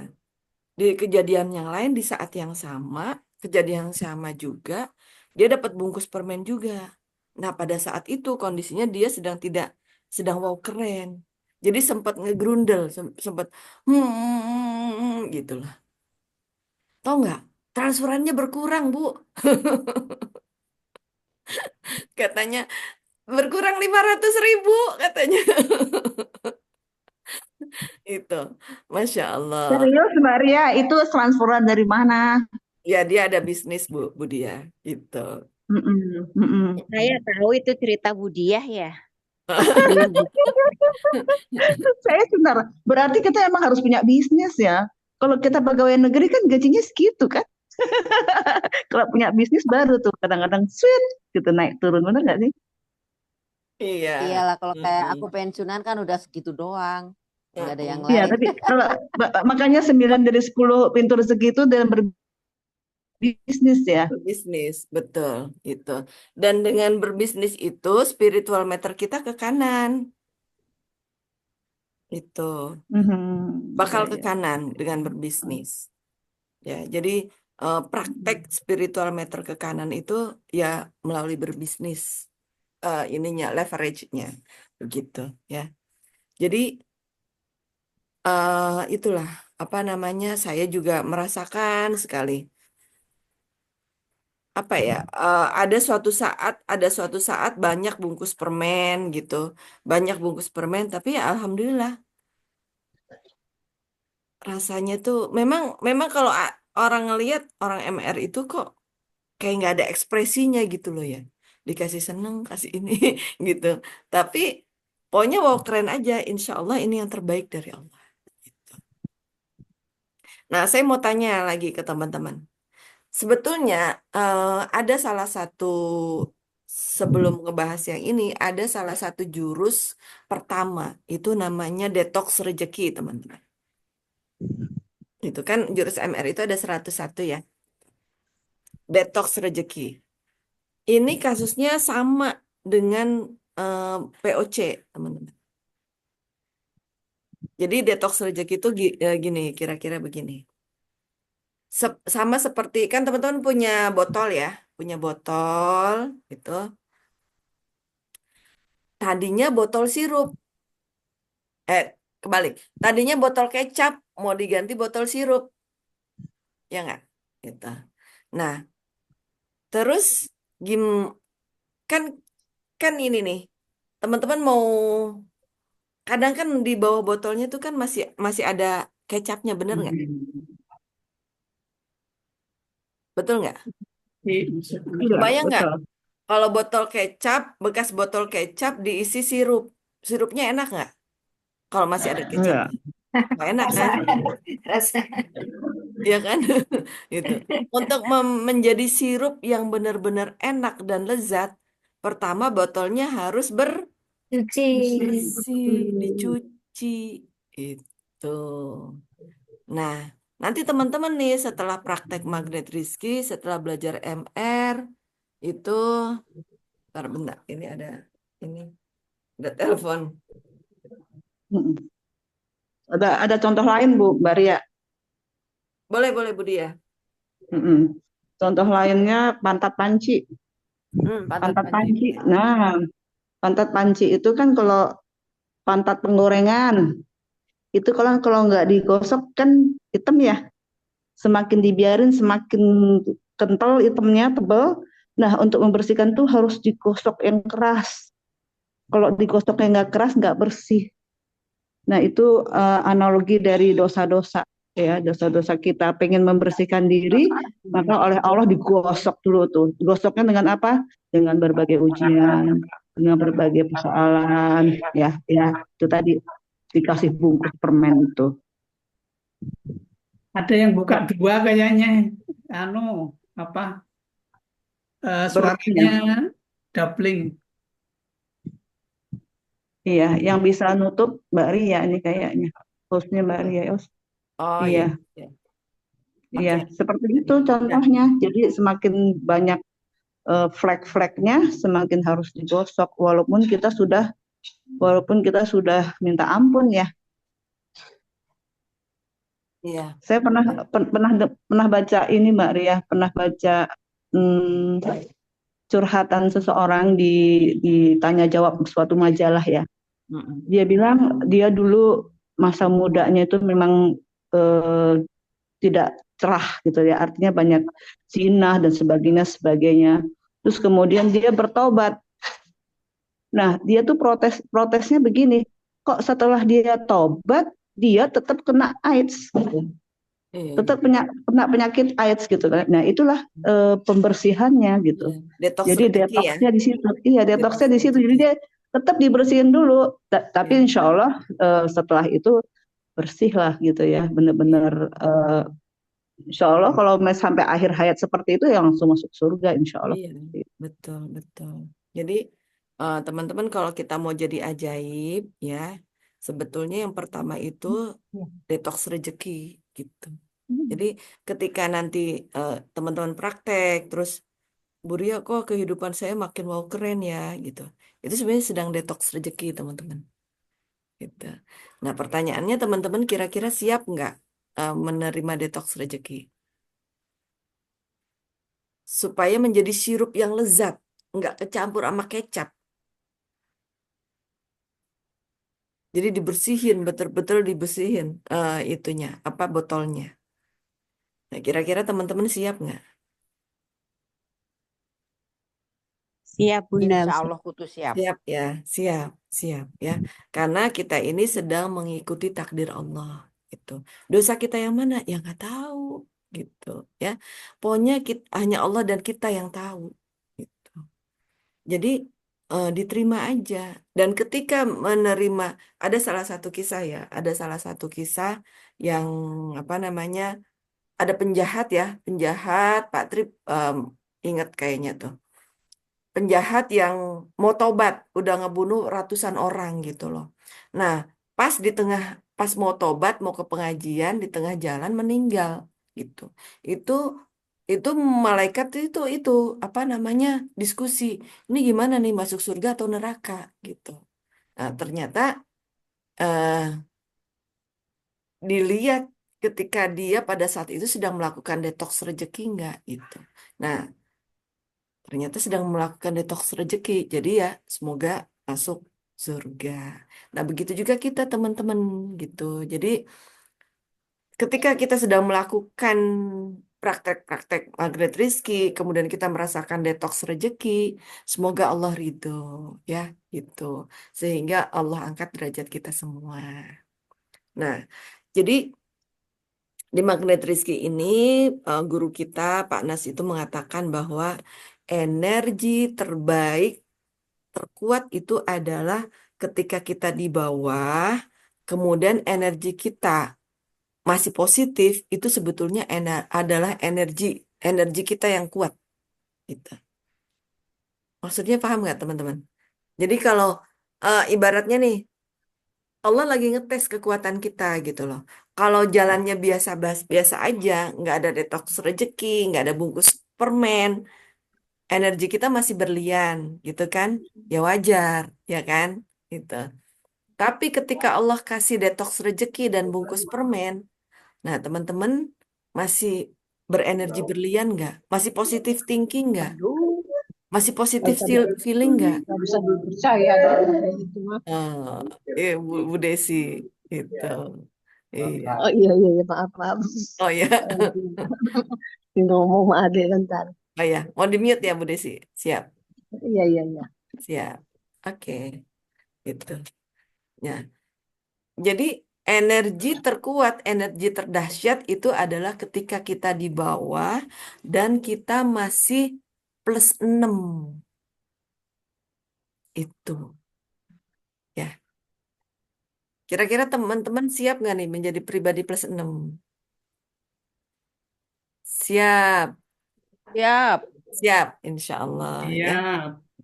di kejadian yang lain di saat yang sama, kejadian yang sama juga, dia dapat bungkus permen juga. Nah, pada saat itu kondisinya dia sedang wow keren. Jadi sempat ngegrundel, sempat gitu lah. Tahu nggak? Transferannya berkurang, Bu. Katanya berkurang 500.000 katanya. Itu, Masya Allah. Serius Mbak Ria, itu transferan dari mana? Ya, dia ada bisnis, Bu Dia. Gitu. Mm-mm, mm-mm. Saya tahu itu cerita Budiah ya. Belum. Saya sebentar, berarti kita emang harus punya bisnis ya. Kalau kita pegawai negeri kan gajinya segitu kan. Kalau punya bisnis baru tuh kadang-kadang sweet gitu naik turun, bener nggak sih? Iya. Iyalah kalau kayak aku Mm-mm. pensiunan kan udah segitu doang. Nggak ada yang Mm-mm. Iya, lain. tapi kalau makanya 9 dari 10 pintu rezeki itu dalam berbisnis ya. Berbisnis, betul itu. Dan dengan berbisnis itu spiritual matter kita ke kanan. Itu bakal Ya, ke ya. kanan dengan berbisnis. Ya, jadi praktek spiritual matter ke kanan itu ya melalui berbisnis, ininya leverage-nya begitu ya. Jadi itulah apa namanya, saya juga merasakan sekali apa ya, ada suatu saat banyak bungkus permen gitu, banyak bungkus permen, tapi ya alhamdulillah rasanya tuh memang memang kalau orang ngelihat orang MR itu kok kayak nggak ada ekspresinya gitu loh ya, dikasih seneng kasih ini gitu, tapi pokoknya wow keren aja, insya Allah ini yang terbaik dari Allah gitu. Nah, saya mau tanya lagi ke teman-teman. Sebetulnya ada salah satu, sebelum ngebahas yang ini, ada salah satu jurus pertama, itu namanya detox rezeki, teman-teman. Itu kan jurus MR itu ada 101 ya, detox rezeki. Ini kasusnya sama dengan eh, POC, teman-teman. Jadi detox rezeki itu gini, kira-kira begini. Sama seperti kan teman-teman punya botol ya, punya botol itu. Tadinya botol sirup, eh kebalik. Tadinya botol kecap mau diganti botol sirup, ya nggak? Gitu. Nah, terus gim kan kan ini nih, teman-teman mau, kadang kan di bawah botolnya tuh kan masih masih ada kecapnya, bener nggak? Betul nggak? Iya, Kebayang nggak betul. kalau botol kecap, bekas botol kecap diisi sirup, sirupnya enak nggak? Kalau masih ada Enggak. kecapnya, nggak enak Rasa, kan? rasa. Ya kan? Gitu. Untuk menjadi sirup yang benar-benar enak dan lezat, pertama botolnya harus Cuci. bersih, dicuci. Itu. Nah, nanti teman-teman nih setelah praktek Magnet Rizky, setelah belajar MR, itu, bentar, bentar, ini ada telepon. Mm-mm. Ada contoh lain Bu, Mbak Ria. Boleh, boleh Bu Dia. Mm-mm. Contoh lainnya pantat panci. Pantat Pantat panci. panci. Nah, pantat panci itu kan kalau pantat penggorengan itu kalau kalau nggak digosok kan hitam ya. Semakin dibiarin semakin kental hitamnya tebal. Nah, untuk membersihkan tuh harus digosok yang keras. Kalau digosoknya nggak keras nggak bersih. Nah, itu analogi dari dosa-dosa ya, dosa-dosa kita pengen membersihkan diri, maka oleh Allah digosok dulu tuh. Gosoknya dengan apa? Dengan berbagai ujian, dengan berbagai persoalan, ya, ya, itu tadi dikasih bungkus permen itu. Ada yang buka dua kayaknya. Anu, apa? Berikutnya, Suaranya doubling. iya, yang bisa nutup Mbak Ria ini kayaknya. Hostnya Mbak Ria, Oh iya, iya. Iya. iya, Oke. seperti itu Nah, contohnya. Jadi semakin banyak flek-fleknya semakin harus digosok walaupun kita sudah minta ampun ya. iya. Saya pernah baca ini Mbak Ria, pernah baca hmm, curhatan seseorang ditanya jawab suatu majalah ya. Mm-mm. Dia bilang dia dulu masa mudanya itu memang eh, tidak cerah gitu ya, artinya banyak zina dan sebagainya. Terus kemudian dia bertobat. Nah, dia tuh protesnya begini, kok setelah dia tobat, dia tetap kena AIDS, gitu. Iya. Tetap kena penyakit AIDS gitu kan. Nah, itulah pembersihannya Iya. gitu. Detox Jadi rezeki ya. detoksnya di situ. Iya, Detox detoksnya di situ. Jadi rezeki. dia tetap dibersihin dulu. Tapi Iya. insya Allah setelah itu bersih lah gitu ya. Iya. Benar-benar insya Allah kalau sampai akhir hayat seperti itu ya langsung masuk surga insya Allah. Iya. Betul, betul. Jadi teman-teman kalau kita mau jadi ajaib ya, sebetulnya yang pertama itu detox rezeki gitu. Jadi ketika nanti teman-teman praktek, terus Bu Ria kok kehidupan saya makin wow keren ya gitu. Itu sebenarnya sedang detox rezeki teman-teman. Gitu. Nah pertanyaannya teman-teman kira-kira siap nggak menerima detox rezeki? Supaya menjadi sirup yang lezat, nggak kecampur sama kecap. Jadi dibersihin, betul-betul dibersihin itunya, apa botolnya. Nah kira-kira teman-teman siap nggak? Siap Bunda. Insya Allah kudu siap. Siap ya, siap, siap ya. Karena kita ini sedang mengikuti takdir Allah. Gitu. Dosa kita yang mana? Ya nggak tahu. Gitu ya. Pokoknya hanya Allah dan kita yang tahu. Gitu. Jadi diterima aja. Dan ketika menerima, ada salah satu kisah ya, ada salah satu kisah yang apa namanya, ada penjahat ya, penjahat Pak Trip ingat kayaknya tuh penjahat yang mau tobat, udah ngebunuh ratusan orang gitu loh. Nah, pas di tengah, pas mau tobat, mau ke pengajian, di tengah jalan meninggal gitu. Itu itu malaikat itu apa namanya diskusi. Ini gimana nih masuk surga atau neraka gitu. Nah, ternyata eh, dilihat ketika dia pada saat itu sedang melakukan detox rezeki enggak gitu. Nah, ternyata sedang melakukan detox rezeki. Jadi ya, semoga masuk surga. Nah, begitu juga kita teman-teman gitu. Jadi, ketika kita sedang melakukan praktek-praktek magnet rizki, kemudian kita merasakan detox rezeki, semoga Allah ridho, ya, gitu. Sehingga Allah angkat derajat kita semua. Nah, jadi di magnet rizki ini, guru kita, Pak Nas itu mengatakan bahwa energi terbaik terkuat itu adalah ketika kita di bawah, kemudian energi kita masih positif, itu sebetulnya adalah energi energi kita yang kuat. Gitu. Maksudnya paham nggak teman-teman? Jadi kalau ibaratnya nih, Allah lagi ngetes kekuatan kita gitu loh. Kalau jalannya biasa aja, nggak ada detox rezeki, nggak ada bungkus permen, energi kita masih berlian, gitu kan? Ya wajar, ya kan? Gitu. Tapi ketika Allah kasih detox rezeki dan bungkus permen, nah teman-teman masih berenergi berlian nggak? Masih positif thinking nggak? Aduh, Masih nggak positif bisa feeling nggak? nggak bisa dipercaya kalau kayak gitu mah. Bu Desi itu. Iya. Oh iya iya iya, maaf maaf. Oh ya, Ngomong sama adik bentar. oh ya. Mau di mute ya Bu Desi. Siap, Iya iya iya. siap. Oke, itu. Ya. Jadi energi terkuat, energi terdahsyat itu adalah ketika kita di bawah dan kita masih +6. Itu. Ya. Kira-kira teman-teman siap nggak nih menjadi pribadi +6? Siap, Siap. siap, insya Allah ya. Iya,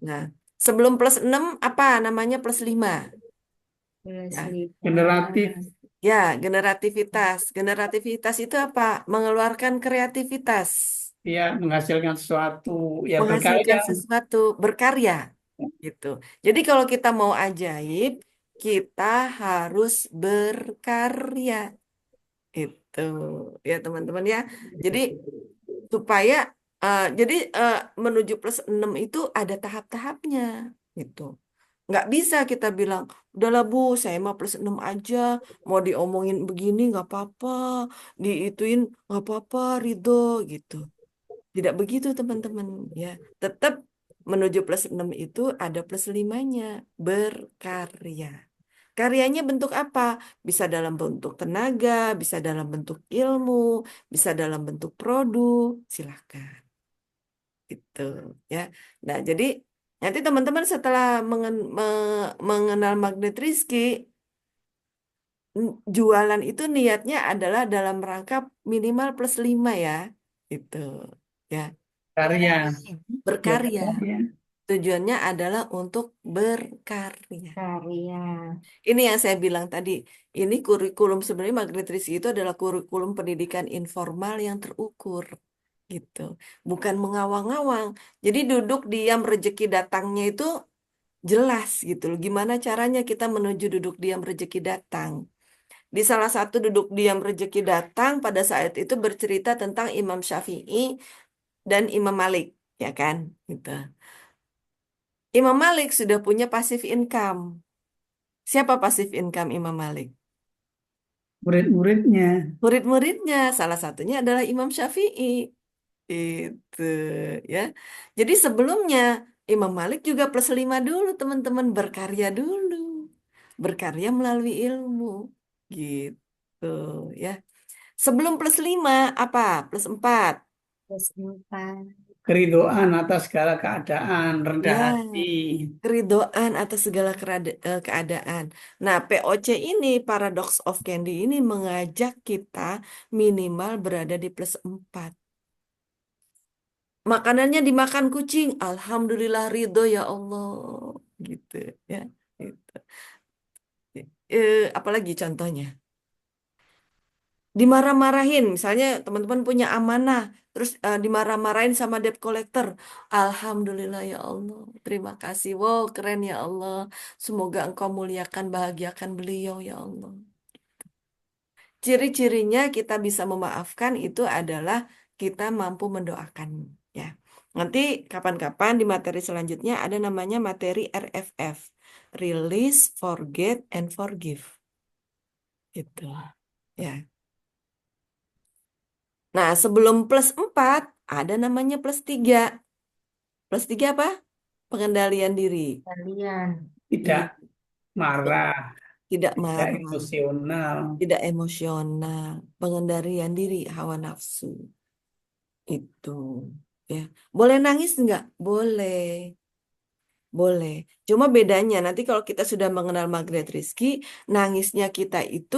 Nah, sebelum +6 apa namanya +5? Ya, generatif. ya generativitas. Generativitas itu apa? Mengeluarkan kreativitas, Ya, menghasilkan sesuatu ya berkarya. menghasilkan sesuatu, berkarya gitu. Jadi kalau kita mau ajaib, kita harus berkarya. Itu ya teman-teman ya. Jadi supaya jadi menuju +6 itu ada tahap-tahapnya gitu. Nggak bisa kita bilang, udahlah Bu, saya mah +6 aja, mau diomongin begini nggak apa-apa, diituin nggak apa-apa, ridho gitu. Tidak begitu teman-teman ya. Tetap menuju +6 itu ada +5-nya, berkarya. Karyanya bentuk apa? Bisa dalam bentuk tenaga, bisa dalam bentuk ilmu, bisa dalam bentuk produk. Silahkan. Itu ya. Nah, jadi nanti teman-teman setelah mengenal magnet Rizki, jualan itu niatnya adalah dalam rangka minimal +5 ya. Itu ya. Karya. Ya, Berkarya. berkarya. Tujuannya adalah untuk berkarya. Karya. Ini yang saya bilang tadi, ini kurikulum sebenarnya Magnetriksi itu adalah kurikulum pendidikan informal yang terukur, gitu. Bukan mengawang-awang. Jadi duduk diam rezeki datangnya itu jelas gitu loh. Gimana caranya kita menuju duduk diam rezeki datang? Di salah satu duduk diam rezeki datang pada saat itu bercerita tentang Imam Syafi'i dan Imam Malik, ya kan? Gitu. Imam Malik sudah punya passive income. Siapa passive income Imam Malik? Murid-muridnya. Murid-muridnya, salah satunya adalah Imam Syafi'i. Itu ya. Jadi sebelumnya Imam Malik juga plus 5 dulu teman-teman. Berkarya dulu. Berkarya melalui ilmu. Gitu ya. Sebelum plus 5 apa? Plus 4. Terus empat. Keridoan atas segala keadaan, rendah Ya, hati. keridoan atas segala keadaan. Nah, POC ini, Paradox of Candy ini mengajak kita minimal berada di plus 4. Makanannya dimakan kucing, alhamdulillah ridho ya Allah, gitu ya. Gitu. Apalagi contohnya, dimarah-marahin, misalnya teman-teman punya amanah, terus dimarah-marahin sama debt collector, alhamdulillah ya Allah, terima kasih, wow keren ya Allah, semoga Engkau muliakan, bahagiakan beliau ya Allah. Ciri-cirinya kita bisa memaafkan itu adalah kita mampu mendoakan, ya. Nanti kapan-kapan di materi selanjutnya ada namanya materi RFF, Release, Forget, and Forgive. Gitu. Ya. Nah, sebelum plus 4 ada namanya plus 3. Plus 3 apa? Pengendalian diri. Kalian. Tidak Iya, marah, tidak tidak marah, emosional. tidak emosional, pengendalian diri, hawa nafsu. Itu. Ya. Boleh nangis nggak? Boleh. Boleh. Cuma bedanya nanti kalau kita sudah mengenal Magnet Rizky, nangisnya kita itu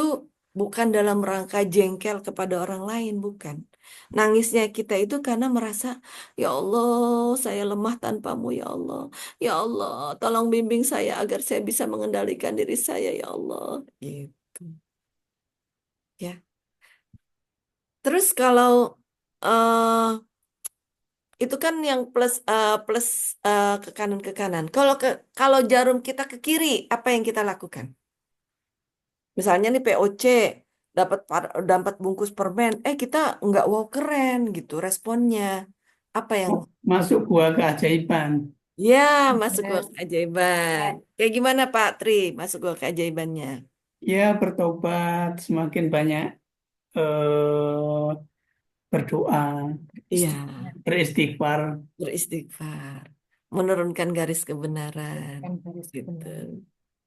bukan dalam rangka jengkel kepada orang lain, bukan. Nangisnya kita itu karena merasa, ya Allah, saya lemah tanpamu, ya Allah. Ya Allah, tolong bimbing saya agar saya bisa mengendalikan diri saya, ya Allah. Gitu. Ya. Terus kalau eh itu kan yang plus ke kanan ke kanan. Kalau jarum kita ke kiri, apa yang kita lakukan? Misalnya nih POC dapat bungkus permen, kita nggak wow keren gitu responnya. Apa yang Masuk gua keajaiban. ya masuk gua Ya. keajaiban? Kayak gimana Pak Tri masuk gua keajaibannya? Ya, bertobat, semakin banyak eh, berdoa, Iya, beristighfar. beristighfar, menurunkan garis kebenaran, Kan garis gitu. benar.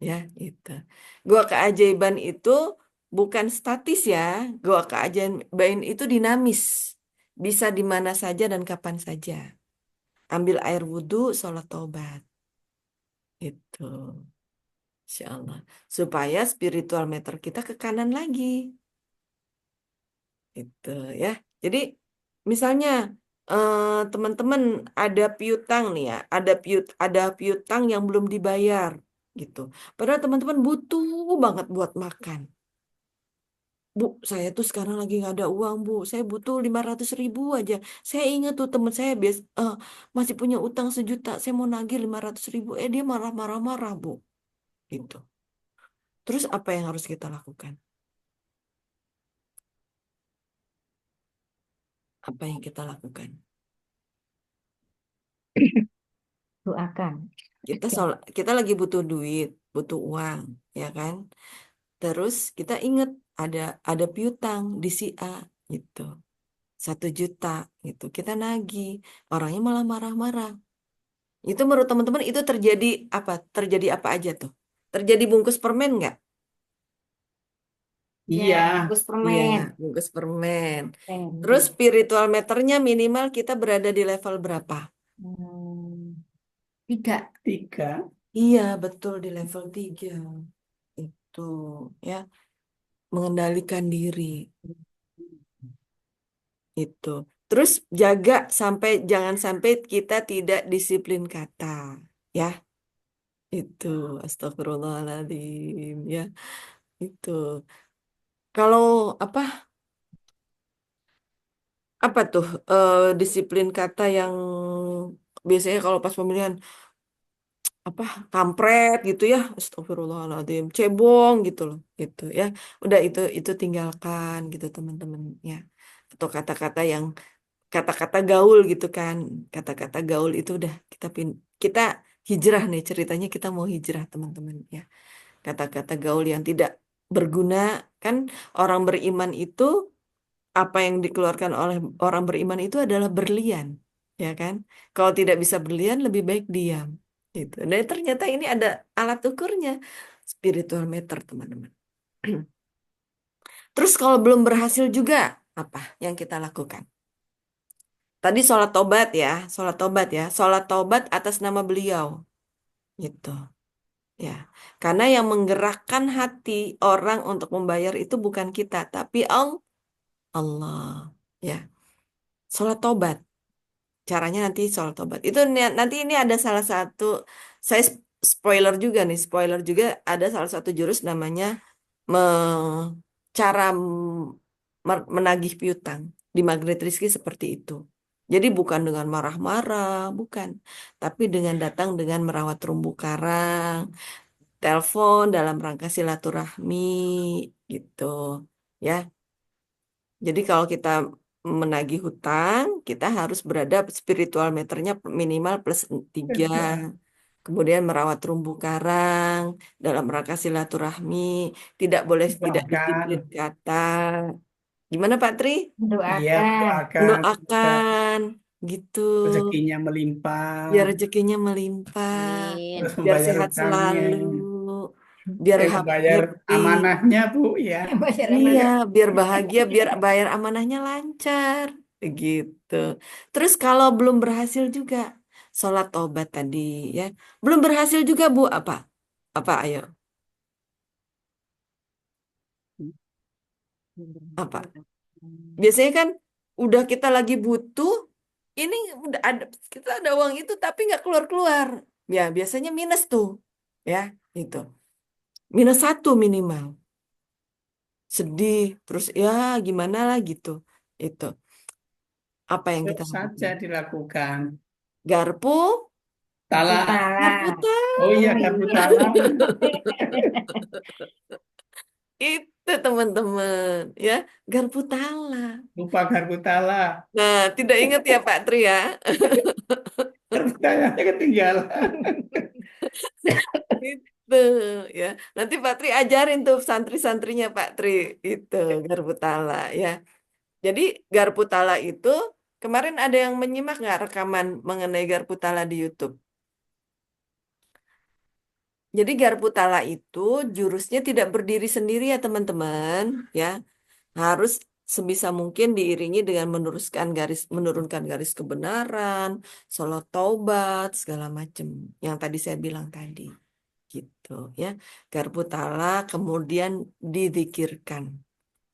Ya, itu. Gua keajaiban itu bukan statis ya. Gua keajaiban itu dinamis. Bisa di mana saja dan kapan saja. Ambil air wudhu, sholat taubat. Itu. Insya Allah. Supaya spiritual meter kita ke kanan lagi. Itu ya. Jadi misalnya teman-teman ada piutang nih ya. Ada piutang yang belum dibayar. Gitu. Padahal teman-teman butuh banget buat makan. Bu, saya tuh sekarang lagi nggak ada uang, Bu. Saya butuh 500.000 aja. Saya ingat tuh teman saya masih punya utang 1 juta. Saya mau nagih 500.000. Dia marah-marah-marah, Bu. Gitu. Terus apa yang harus kita lakukan? Apa yang kita lakukan? Doakan. Kita lagi butuh duit, butuh uang, ya kan? Terus kita ingat ada piutang di si A, gitu. 1 juta, gitu. Kita nagih. Orangnya malah marah-marah. Itu menurut teman-teman itu terjadi apa? Terjadi apa aja tuh? Terjadi bungkus permen nggak? Ya, Iya, bungkus Iya, permen. bungkus permen. Terus Candy. spiritual meternya minimal kita berada di level berapa? Hmm, 3. 3. Iya, betul di level 3. Itu ya, mengendalikan diri. Itu. Terus jaga jangan sampai kita tidak disiplin kata, ya. Itu astagfirullahaladzim, ya. Itu. Kalau apa tuh disiplin kata yang biasanya kalau pas pemilihan apa kampret gitu ya, astagfirullahaladzim, cebong gitu loh, gitu ya. Udah itu tinggalkan gitu teman-teman, ya. Atau kata-kata gaul gitu kan, kata-kata gaul itu udah kita hijrah nih, ceritanya kita mau hijrah teman-teman, ya. Kata-kata gaul yang tidak berguna, kan orang beriman itu apa yang dikeluarkan oleh orang beriman itu adalah berlian, ya kan? Kalau tidak bisa berlian, lebih baik diam. Gitu. Dan ternyata ini ada alat ukurnya, spiritual meter, teman-teman. Terus kalau belum berhasil juga, apa yang kita lakukan? Tadi sholat tobat ya, sholat tobat atas nama beliau, gitu. Ya, karena yang menggerakkan hati orang untuk membayar itu bukan kita, tapi Allah. Ya, sholat tobat. Caranya nanti sholat tobat. Itu nanti ini ada salah satu, saya spoiler juga nih, ada salah satu jurus namanya cara menagih piutang di Magnet Rizki seperti itu. Jadi bukan dengan marah-marah, bukan, tapi dengan datang dengan merawat terumbu karang, telepon dalam rangka silaturahmi, gitu, ya. Jadi kalau kita menagih hutang, kita harus berada spiritual meternya minimal +3. Tiga. Kemudian merawat terumbu karang dalam rangka silaturahmi, tidak boleh tidak disiplin Doakan. kata. Gimana Pak Tri? Iya, Mendoakan. doakan. Mendoakan, gitu. Rezekinya melimpah. Biar rezekinya melimpah, Amin. Terus biar membayar sehat hutangnya. selalu, biar Bayar happy. amanahnya, Bu, ya. Bayar Iya, amanah. biar bahagia, biar bayar amanahnya lancar, begitu. Terus kalau belum berhasil juga, sholat tobat tadi, ya. Belum berhasil juga, Bu, apa? Apa, ayo? Apa? Biasanya kan udah kita lagi butuh, ini udah ada, kita ada uang itu, tapi nggak keluar-keluar. Ya, biasanya minus tuh, ya, itu. -1 minimal. Sedih, terus ya gimana lah gitu. Itu. Apa yang kita Terus saja lakukan? dilakukan. Garpu, Garpu Tala. tala. garpu Oh iya, talam. garpu tala. Itu teman-teman, ya, garpu tala. Lupa garpu tala. Nah, tidak ingat ya Pak Tri ya. Garpu talanya ketinggalan. Itu ya. Nanti Pak Tri ajarin tuh santri-santrinya Pak Tri itu garpu tala, ya. Jadi garpu tala itu kemarin ada yang menyimak nggak rekaman mengenai garpu tala di YouTube? Jadi garpu tala itu jurusnya tidak berdiri sendiri ya teman-teman, ya. Harus sebisa mungkin diiringi dengan menurunkan garis kebenaran, sholat taubat, segala macam yang tadi saya bilang tadi, gitu ya. Garpu tala kemudian dizikirkan,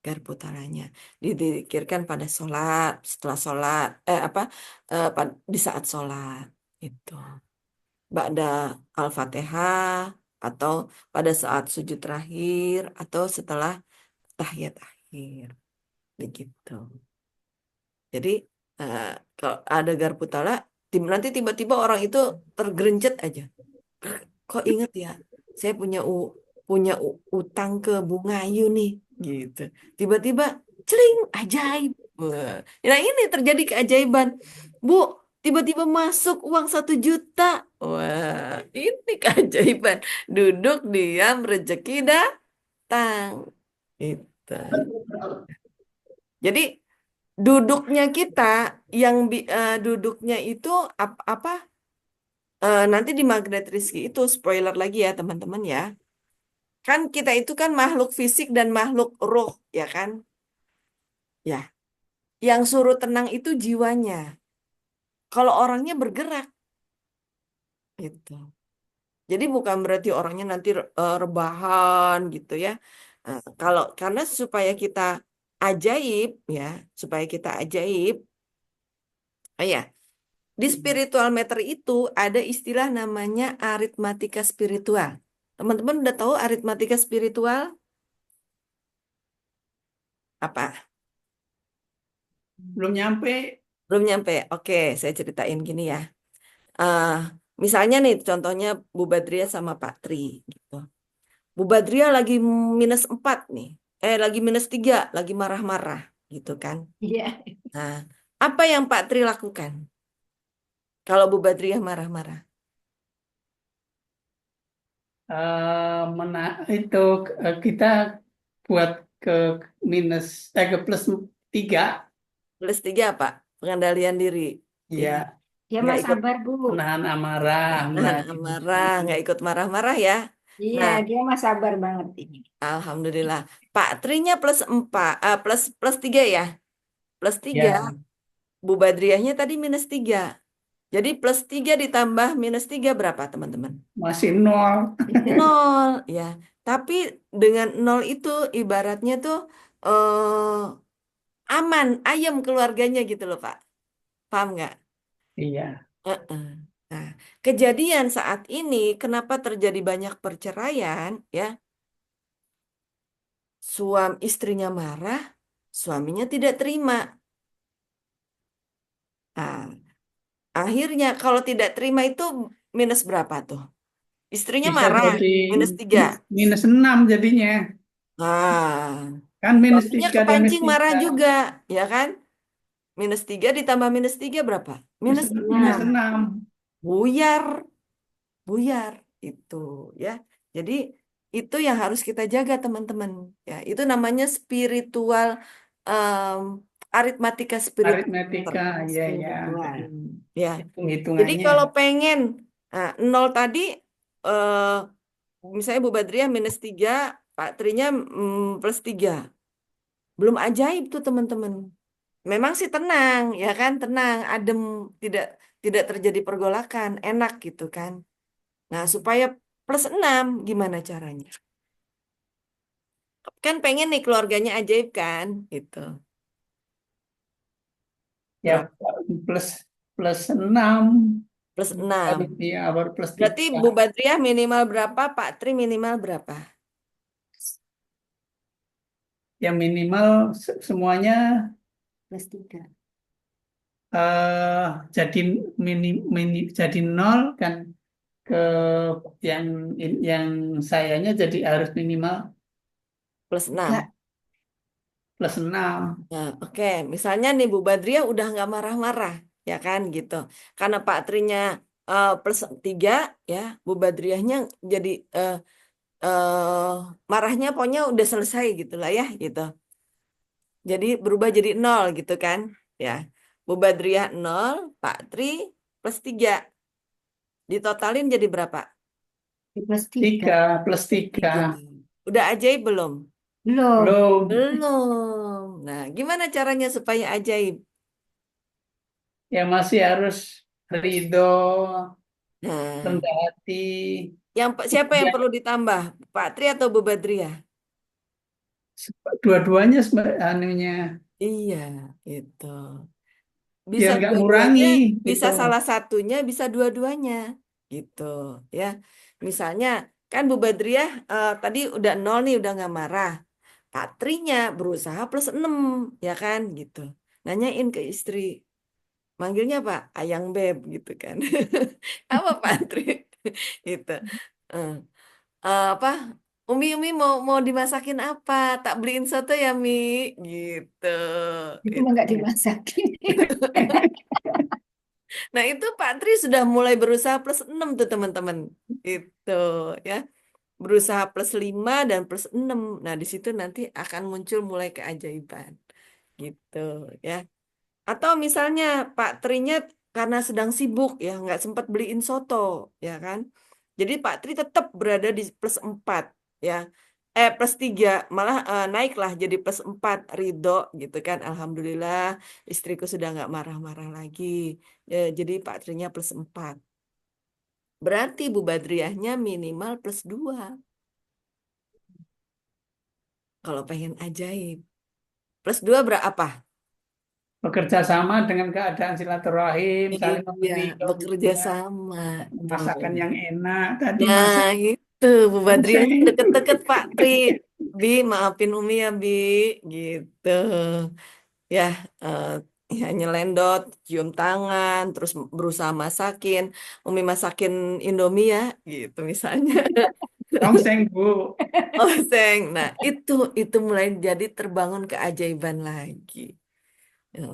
garpu talanya dizikirkan pada sholat, setelah sholat, di saat sholat itu. Ba'da Al-Fatihah atau pada saat sujud terakhir atau setelah tahiyat akhir, begitu. Jadi eh, kalau ada garpu tala, nanti tiba-tiba orang itu tergerencet aja. Kok inget ya, saya utang ke Bungayu nih, gitu. Tiba-tiba, celing, ajaib. Wah. Nah ini terjadi keajaiban, Bu. Tiba-tiba masuk uang 1 juta. Wah, ini keajaiban. Duduk, diam, rezeki datang. Itu. Jadi duduknya kita duduknya itu apa nanti di Magnet Rizki itu spoiler lagi ya teman-teman ya. Kan kita itu kan makhluk fisik dan makhluk roh, ya kan? Ya. Yang suruh tenang itu jiwanya. Kalau orangnya bergerak gitu. Jadi bukan berarti orangnya nanti rebahan gitu ya. Karena supaya kita ajaib ya, supaya kita ajaib Oh ya, di spiritual meter itu ada istilah namanya aritmatika spiritual. Teman-teman udah tahu aritmatika spiritual apa? Belum nyampe. Belum nyampe. Oke, saya ceritain gini ya. Eh, misalnya nih, contohnya Bu Badria sama Pak Tri gitu. Bu Badria lagi -4 nih. Lagi -3, lagi marah-marah gitu kan. Iya. Nah, apa yang Pak Tri lakukan kalau Bu Badria marah-marah? Itu kita buat ke ke +3. +3 apa? Pengendalian diri. Ya, Ya, Dia nggak mah ikut sabar, Bu. menahan amarah, nahan menahan amarah, emosi. nggak ikut marah-marah ya. Iya, Nah, dia mah sabar banget ini. alhamdulillah. Pak Trinya +4, plus 3 ya. +3, Ya, Bu Badriahnya tadi -3. Jadi +3 ditambah -3 berapa, teman-teman? masih 0. 0, ya. Tapi dengan 0 itu ibaratnya tuh aman, ayem keluarganya gitu loh, Pak. Paham nggak? Iya, Heeh. Nah, kejadian saat ini kenapa terjadi banyak perceraian, ya? Istrinya marah, suaminya tidak terima. Nah, akhirnya kalau tidak terima itu minus berapa tuh? Istrinya bisa marah, jadi -3. -6 jadinya. Nah, Kan minus suaminya tiga dan minus kepancing marah tiga. juga, ya kan? -3 ditambah -3 berapa? Minus, minus -6. 6. Buyar, buyar itu, ya. Jadi itu yang harus kita jaga, teman-teman. Ya, itu namanya spiritual, em, aritmatika spiritual. Aritmetika, ya, ya. Spiritual. Ya, jadi Hitung-hitungannya. kalau pengen 0 tadi, eh, misalnya Bu Badriah -3, Pak Trinya +3. Belum ajaib tuh, teman-teman. Memang sih tenang, ya kan? Tenang, adem, tidak tidak terjadi pergolakan, enak gitu kan. Nah, supaya +6 gimana caranya? Kan pengen nih keluarganya ajaib kan, gitu. Ya, Berapa? plus plus 6. +6. Ya, baru plus Berarti 3. Bu Badriah minimal berapa, Pak Tri minimal berapa? Ya minimal semuanya +3. eh jadi jadi 0 kan, ke yang yang sayanya jadi harus minimal +6. +6. Nah, oke. Misalnya nih Bu Badriah udah nggak marah-marah, ya kan gitu. Karena Pak Trinya +3, ya, Bu Badriahnya jadi marahnya pokoknya udah selesai gitu lah ya, gitu. Jadi berubah jadi 0 gitu kan, ya. Bu Badriah 0, Pak Tri +3. Ditotalin jadi berapa? +3. 3 plus 3. 3. Udah ajaib belum? Belum. Belum. Belum. Nah, gimana caranya supaya ajaib? Ya masih harus ridho, Nah, rendah hati. siapa yang Ya, perlu ditambah? Pak Tri atau Bu Badriah? dua-duanya anunya Iya, itu. Bisa biar nggak dua-duanya, ngurangi bisa gitu. salah satunya, bisa dua-duanya, gitu, ya. Misalnya, kan Bu Badriah tadi udah 0 nih, udah nggak marah. Pak Trinya berusaha +6, ya kan, gitu. Nanyain ke istri, manggilnya apa? Ayang Beb, gitu kan. Apa Pak Tri? Gitu. Eh, apa? Umi mau dimasakin apa? Tak beliin soto ya, Mi, gitu. Itu mah Itu. nggak dimasakin. Nah, itu Pak Tri sudah mulai berusaha +6 tuh, teman-teman. Itu, ya. Berusaha +5 dan +6. Nah, di situ nanti akan muncul mulai keajaiban. Gitu, ya. Atau misalnya Pak Trinya karena sedang sibuk, ya, nggak sempat beliin soto, ya kan. Jadi Pak Tri tetap berada di +4, ya. +3, malah naiklah jadi +4, ridho gitu kan. Alhamdulillah, istriku sudah nggak marah-marah lagi. Jadi Pak Trinya +4. Berarti Bu Badriahnya minimal +2 kalau pengen ajaib. +2 berapa? bekerja sama dengan keadaan silaturahim, saling Iya, memberi bekerja kemudian sama. masakan Tuh. yang enak tadi Nah, masak itu Bu Badriahnya tongseng. deket-deket Pak Tri. Bi, maafin Umi ya, Bi. Gitu. Ya, eh, ya nyelendot, cium tangan, terus berusaha masakin. Umi masakin Indomie ya, gitu misalnya. Tongseng Bu. Oseng. Nah, itu mulai jadi terbangun keajaiban lagi. Ya.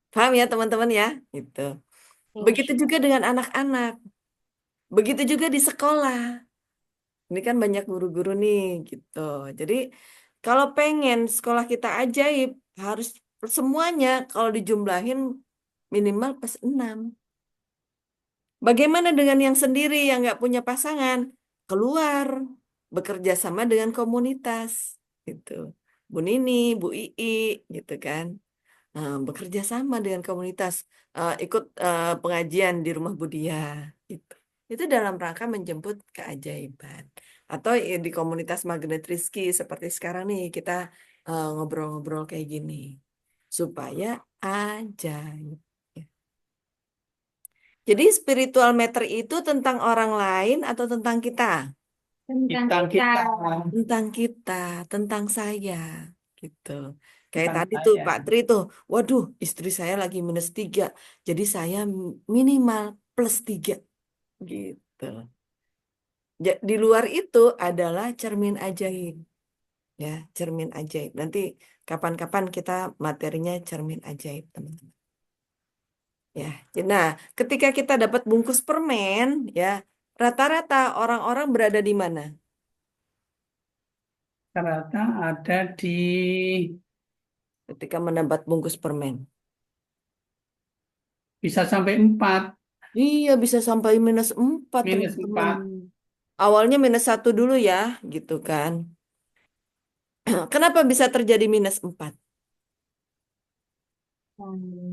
Paham ya teman-teman ya? Gitu. Begitu juga dengan anak-anak. Begitu juga di sekolah. Ini kan banyak guru-guru nih gitu. Jadi kalau pengen sekolah kita ajaib, harus semuanya kalau dijumlahin minimal plus 6. Bagaimana dengan yang sendiri yang nggak punya pasangan? Keluar, bekerja sama dengan komunitas gitu. Bu Nini, Bu Ii gitu kan. Bekerja sama dengan komunitas, ikut pengajian di rumah Budia gitu. Itu dalam rangka menjemput keajaiban. Atau di komunitas Magnet Rizki seperti sekarang nih kita ngobrol-ngobrol kayak gini supaya ajaib. Ya. Jadi spiritual matter itu tentang orang lain atau tentang kita? Tentang Kita Tentang kita, tentang saya, gitu. Kayak tentang tadi tuh saya. Pak Tri tuh, waduh istri saya lagi -3, jadi saya minimal +3, gitu. Di luar itu adalah cermin ajaib, ya, cermin ajaib. Nanti kapan-kapan kita materinya cermin ajaib, teman-teman. Ya, nah ketika kita dapat bungkus permen, ya, rata-rata orang-orang berada di mana? Ternyata ada di Ketika mendapat bungkus permen. bisa sampai 4, Iya, bisa sampai -4, minus teman-teman. 4. Awalnya -1 dulu ya, gitu kan. Kenapa bisa terjadi -4?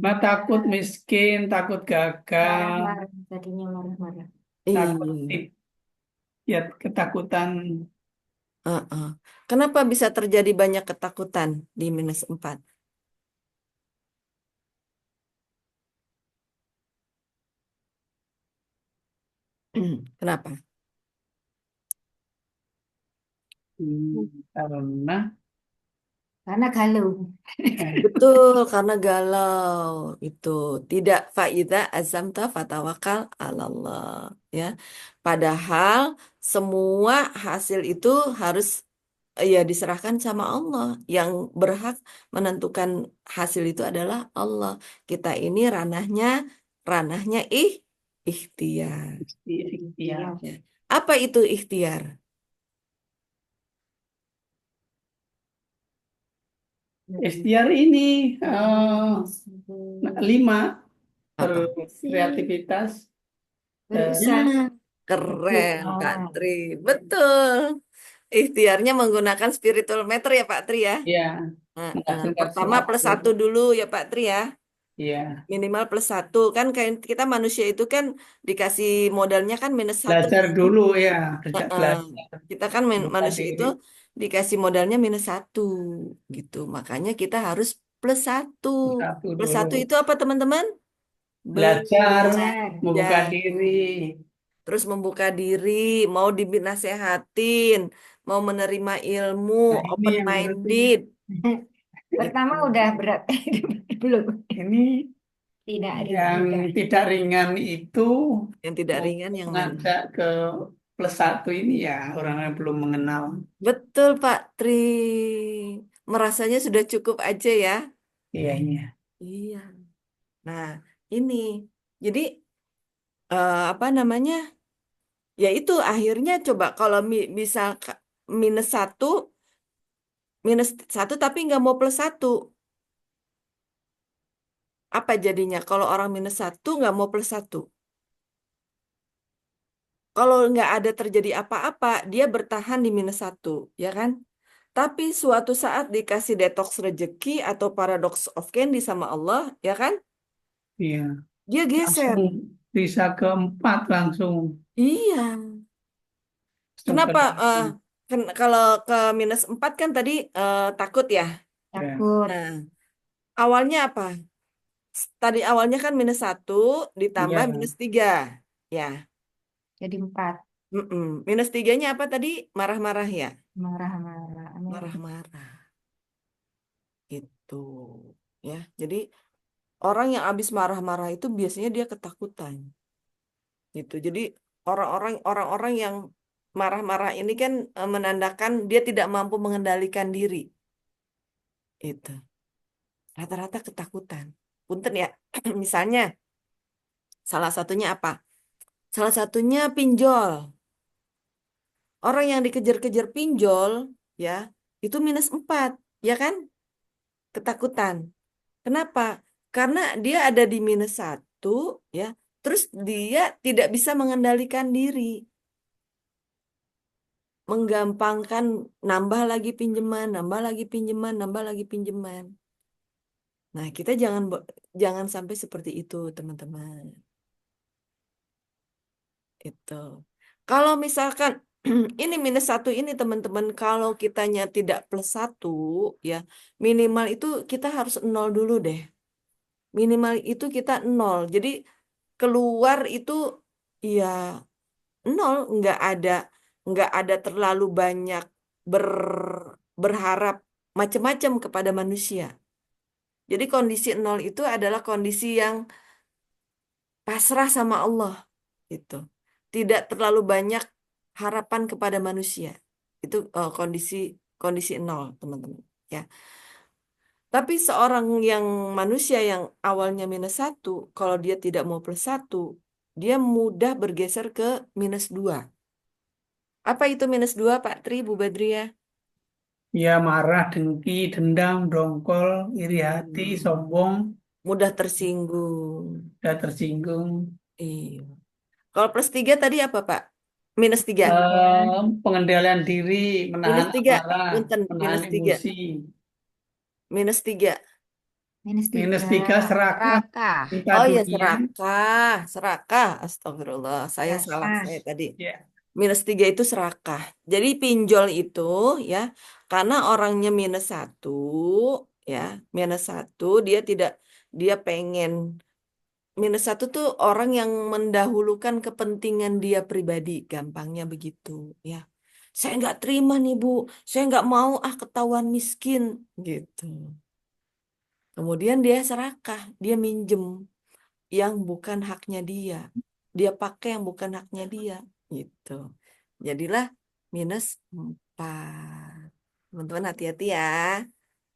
Nah, takut miskin, takut gagal, marah-marah, tadinya marah-marah. takut Iya. ya ketakutan. Heeh. Kenapa bisa terjadi banyak ketakutan di -4? Kenapa? Karena Karena galau. Betul, karena galau itu tidak faida azamta fatawakal Allah, ya. Padahal semua hasil itu harus ya diserahkan sama Allah. Yang berhak menentukan hasil itu adalah Allah. Kita ini ranahnya ikhtiar. ikhtiar. Ya. Apa itu ikhtiar? Ikhtiar ini 5 Apa? berkreativitas, Berusaha. Nah, keren Kak Oh, Tri. Betul. Ikhtiarnya menggunakan spiritual meter ya Pak Tri ya. ya menghasilkan Pertama +1 sesuatu. dulu ya Pak Tri ya. Ya, Minimal +1. Kan kayak kita manusia itu kan dikasih modalnya kan -1. belajar dulu ya, sejak Heeh. belajar Kita kan buka manusia itu diri, dikasih modalnya -1 gitu. Makanya kita harus +1. satu dulu, +1 itu apa teman-teman? belajar, membuka Belajar. diri. Terus membuka diri, mau dinasehatin, mau menerima ilmu, Nah, ini open yang berarti minded. pertama Gitu. udah berat. Belum. ini Tidak yang tidak. tidak ringan itu Yang tidak mau ringan yang mana? mengajak ke +1 ini ya orang yang belum mengenal. Betul Pak Tri. Merasanya sudah cukup aja ya. Iya, iya. Iya. Nah, ini. Jadi apa namanya? Ya itu akhirnya coba kalau misal -1 tapi nggak mau +1. Apa jadinya kalau orang -1 nggak mau +1? Kalau nggak ada terjadi apa-apa, dia bertahan di -1, ya kan? Tapi suatu saat dikasih detox rezeki atau paradox of candy sama Allah, ya kan? Iya. Dia geser. Langsung bisa ke 4 langsung. Iya. Langsung ke Kenapa? dalam. Kalau ke -4 kan tadi takut ya. Ya. Takut. Nah, awalnya apa? Tadi awalnya kan -1 ditambah Iya, -3. Ya. Jadi 4. -3-nya apa tadi? Marah-marah ya? Marah-marah. Marah-marah. Itu. Ya. Jadi orang yang habis marah-marah itu biasanya dia ketakutan. Gitu. Jadi orang-orang yang marah-marah ini kan menandakan dia tidak mampu mengendalikan diri. Itu. Rata-rata ketakutan. Punten ya. Misalnya salah satunya apa? Salah satunya pinjol. Orang yang dikejar-kejar pinjol ya, itu -4, ya kan? Ketakutan. Kenapa? Karena dia ada di -1 ya. Terus dia tidak bisa mengendalikan diri. Menggampangkan nambah lagi pinjaman, nambah lagi pinjaman, nambah lagi pinjaman. Nah, kita jangan sampai seperti itu, teman-teman. Itu. Kalau misalkan ini -1 ini teman-teman, kalau kitanya tidak +1 ya, minimal itu kita harus 0 dulu deh. Minimal itu kita 0. Jadi keluar itu ya 0, nggak ada terlalu banyak berharap macam-macam kepada manusia. Jadi kondisi 0 itu adalah kondisi yang pasrah sama Allah itu. Tidak terlalu banyak harapan kepada manusia. Itu kondisi kondisi 0, teman-teman, ya. Tapi seorang yang manusia yang awalnya -1, kalau dia tidak mau +1, dia mudah bergeser ke -2. Apa itu -2, Pak Tri, Bu Badria? ya marah, dengki, dendam, dongkol, iri hati, Hmm, sombong, mudah tersinggung. udah tersinggung. Iya. Kalau +3 tadi apa, Pak? -3. Pengendalian diri, menahan -3. amarah, Punten, menahan -3. emosi. -3. -3 serakah, Serakah. cinta Oh ya, dunia. serakah. Serakah. Astagfirullah. Saya salah, Serakah. saya tadi. Ya, -3 itu serakah. Jadi pinjol itu ya, karena orangnya -1 ya, -1 dia pengen -1 tuh orang yang mendahulukan kepentingan dia pribadi, gampangnya begitu ya. Saya nggak terima nih Bu, saya nggak mau ketahuan miskin gitu. Kemudian dia serakah, dia minjem yang bukan haknya dia, dia pakai yang bukan haknya dia gitu. Jadilah -4. Teman-teman hati-hati ya,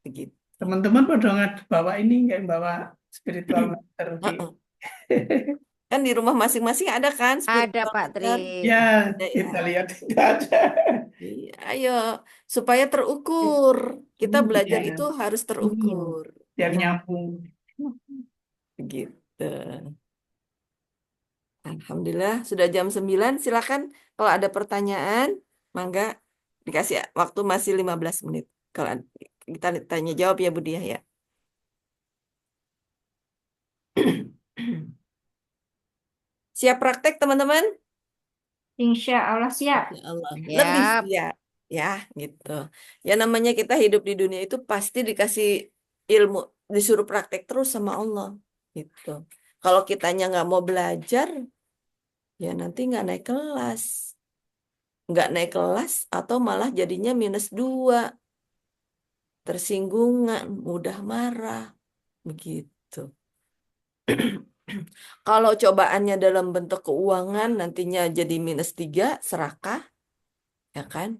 begitu. teman-teman pada bawa ini nggak bawa spiritual master di. Heeh. Kan di rumah masing-masing ada kan Ada spiritual Pak Tri. mentor? Ya, Ada ya. kita lihat tidak ada. Iya, ayo supaya terukur. Kita belajar Ya, itu harus terukur. biar Ya, nyambung. begitu. Alhamdulillah sudah jam 9. Silakan kalau ada pertanyaan, mangga dikasih waktu masih 15 menit. Kalau kita tanya jawab ya Bu Diah ya. Siap praktek teman-teman? Insya Allah siap. Ya Allah, lebih Siap. siap ya gitu. Ya namanya kita hidup di dunia itu pasti dikasih ilmu, disuruh praktek terus sama Allah gitu. Kalau kitanya nggak mau belajar, ya nanti nggak naik kelas. Nggak naik kelas atau malah jadinya -2. Tersinggungan, mudah marah, begitu. Kalau cobaannya dalam bentuk keuangan, nantinya jadi -3, serakah, ya kan?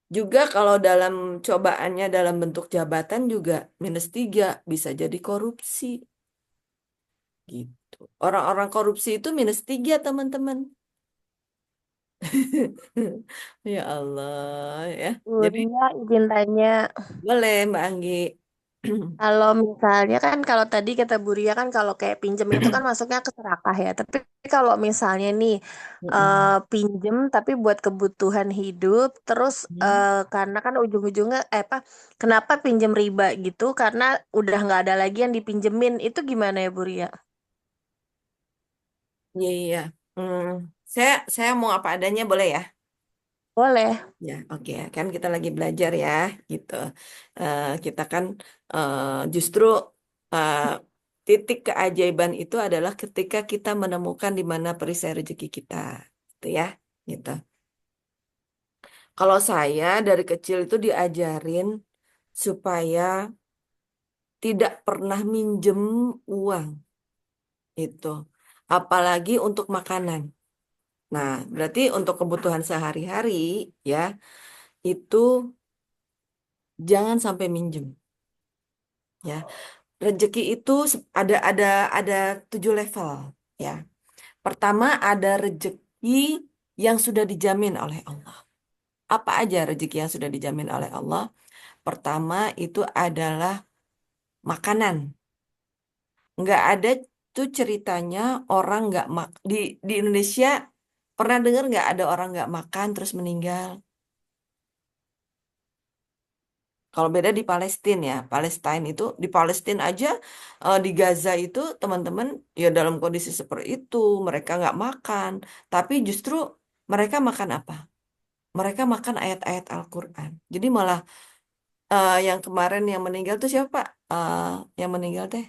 Juga kalau dalam cobaannya dalam bentuk jabatan juga -3, bisa jadi korupsi, gitu. Orang-orang korupsi itu -3, teman-teman. Ya Allah, ya. Jadi Buria izin tanya, boleh Mbak Anggi. kalau misalnya kan kalau tadi kata Buria kan kalau kayak pinjem itu kan masuknya ke serakah ya. Tapi kalau misalnya nih pinjem tapi buat kebutuhan hidup, terus karena kan ujung-ujungnya apa? Kenapa pinjem riba gitu? Karena udah nggak ada lagi yang dipinjemin. Itu gimana ya Buria? Iya, iya. Hmm, saya mau apa adanya boleh ya? Boleh. Ya, oke. Kan kita lagi belajar ya, gitu. Kita kan justru eh, Titik keajaiban itu adalah ketika kita menemukan di mana perisai rezeki kita, gitu ya, gitu. Kalau saya dari kecil itu diajarin supaya tidak pernah minjem uang itu, apalagi untuk makanan. Nah, berarti untuk kebutuhan sehari-hari ya, itu jangan sampai minjem ya. Rezeki itu ada 7 level ya. Pertama ada rezeki yang sudah dijamin oleh Allah. Apa aja rezeki yang sudah dijamin oleh Allah? Pertama itu adalah makanan. Nggak ada tuh ceritanya orang nggak di Indonesia pernah dengar nggak ada orang nggak makan terus meninggal? Kalau beda di Palestina ya, Palestine itu di Palestina aja di Gaza itu teman-teman ya dalam kondisi seperti itu mereka nggak makan, tapi justru mereka makan apa? Mereka makan ayat-ayat Al-Quran. Jadi malah yang kemarin yang meninggal tuh siapa Pak? Yang meninggal teh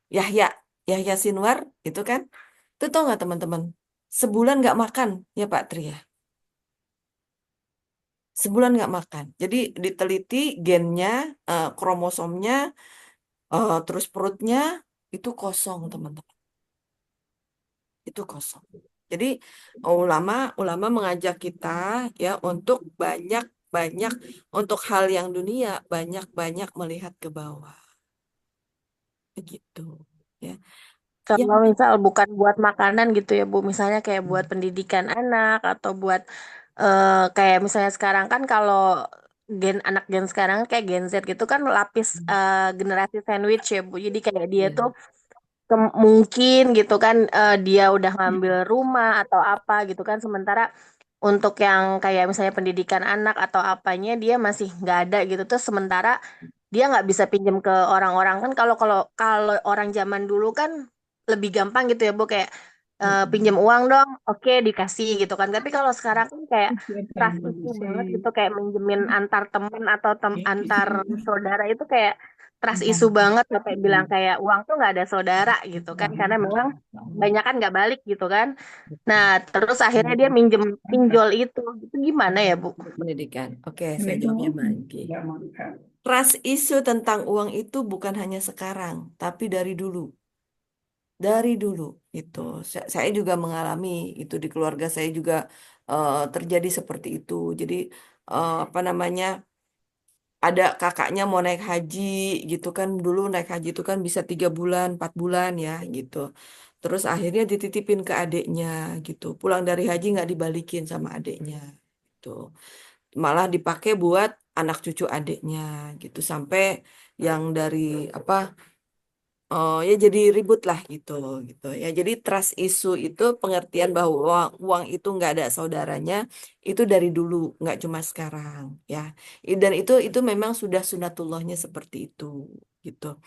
Yahya, Yahya Sinwar itu kan? Itu tau nggak teman-teman? Sebulan nggak makan ya Pak Tria. Sebulan nggak makan. Jadi diteliti gennya, kromosomnya, terus perutnya itu kosong teman-teman. Itu kosong. Jadi ulama ulama mengajak kita ya untuk banyak-banyak untuk hal yang dunia banyak-banyak melihat ke bawah. Begitu ya. Yang Kalau misal bukan buat makanan gitu ya Bu, misalnya kayak buat pendidikan anak atau buat kayak misalnya sekarang kan kalau anak gen sekarang kayak Gen Z gitu kan lapis generasi sandwich ya Bu. Jadi kayak dia ya. tuh mungkin gitu kan dia udah ngambil rumah atau apa gitu kan sementara untuk yang kayak misalnya pendidikan anak atau apanya dia masih nggak ada gitu terus sementara dia nggak bisa pinjam ke orang-orang kan kalau kalau kalau orang zaman dulu kan lebih gampang gitu ya Bu kayak pinjam uang dong oke dikasih gitu kan tapi kalau sekarang kan kayak trust issue banget gitu kayak minjemin antar teman atau antar saudara itu kayak trust issue banget sampai bilang kayak uang tuh nggak ada saudara gitu kan karena memang banyak kan nggak balik gitu kan nah terus akhirnya dia minjem pinjol itu gimana ya Bu? Pendidikan. Oke, Ini saya itu jawabnya Mangki. nggak makan. Trust isu tentang uang itu bukan hanya sekarang, tapi dari dulu. Dari dulu itu. Saya juga mengalami itu di keluarga saya juga terjadi seperti itu. Jadi apa namanya? Ada kakaknya mau naik haji gitu kan dulu naik haji itu kan bisa 3 bulan 4 bulan ya gitu terus akhirnya dititipin ke adiknya gitu pulang dari haji nggak dibalikin sama adiknya gitu malah dipakai buat anak cucu adiknya gitu sampai yang dari apa ya jadi ribut lah gitu ya jadi trust issue itu pengertian bahwa uang itu nggak ada saudaranya itu dari dulu nggak cuma sekarang ya dan itu memang sudah sunatullahnya seperti itu gitu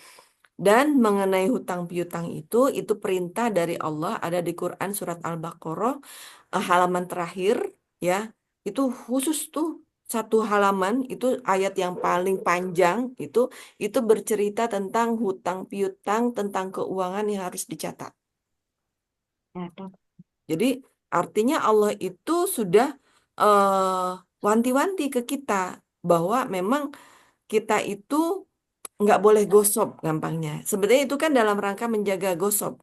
dan mengenai hutang piutang itu perintah dari Allah ada di Quran surat Al-Baqarah halaman terakhir ya itu khusus tuh 1 halaman itu ayat yang paling panjang itu bercerita tentang hutang piutang tentang keuangan yang harus dicatat. Jadi artinya Allah itu sudah wanti-wanti ke kita bahwa memang kita itu nggak boleh gosip gampangnya. Sebenarnya itu kan dalam rangka menjaga gosip.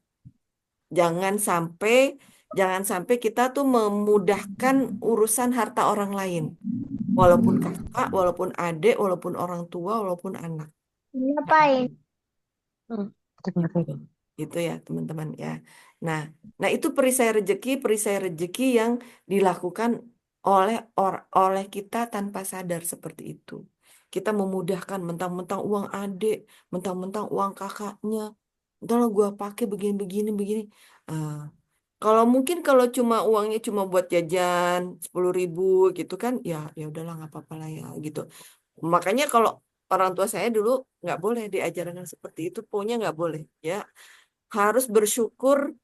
Jangan sampai jangan sampai kita tuh memudahkan urusan harta orang lain. Walaupun kakak, walaupun adik, walaupun orang tua, walaupun anak. Ngapain? Hmm. Gitu, gitu ya teman-teman ya. Nah, nah itu perisai rezeki yang dilakukan oleh kita tanpa sadar seperti itu. Kita memudahkan mentang-mentang uang adik, mentang-mentang uang kakaknya. Entar gua pakai begini-begini begini. Ah, kalau mungkin kalau cuma uangnya cuma buat jajan 10.000 gitu kan, ya udahlah nggak apa-apa lah ya gitu. Makanya kalau orang tua saya dulu nggak boleh diajarkan seperti itu, pokoknya nggak boleh ya. Harus bersyukur.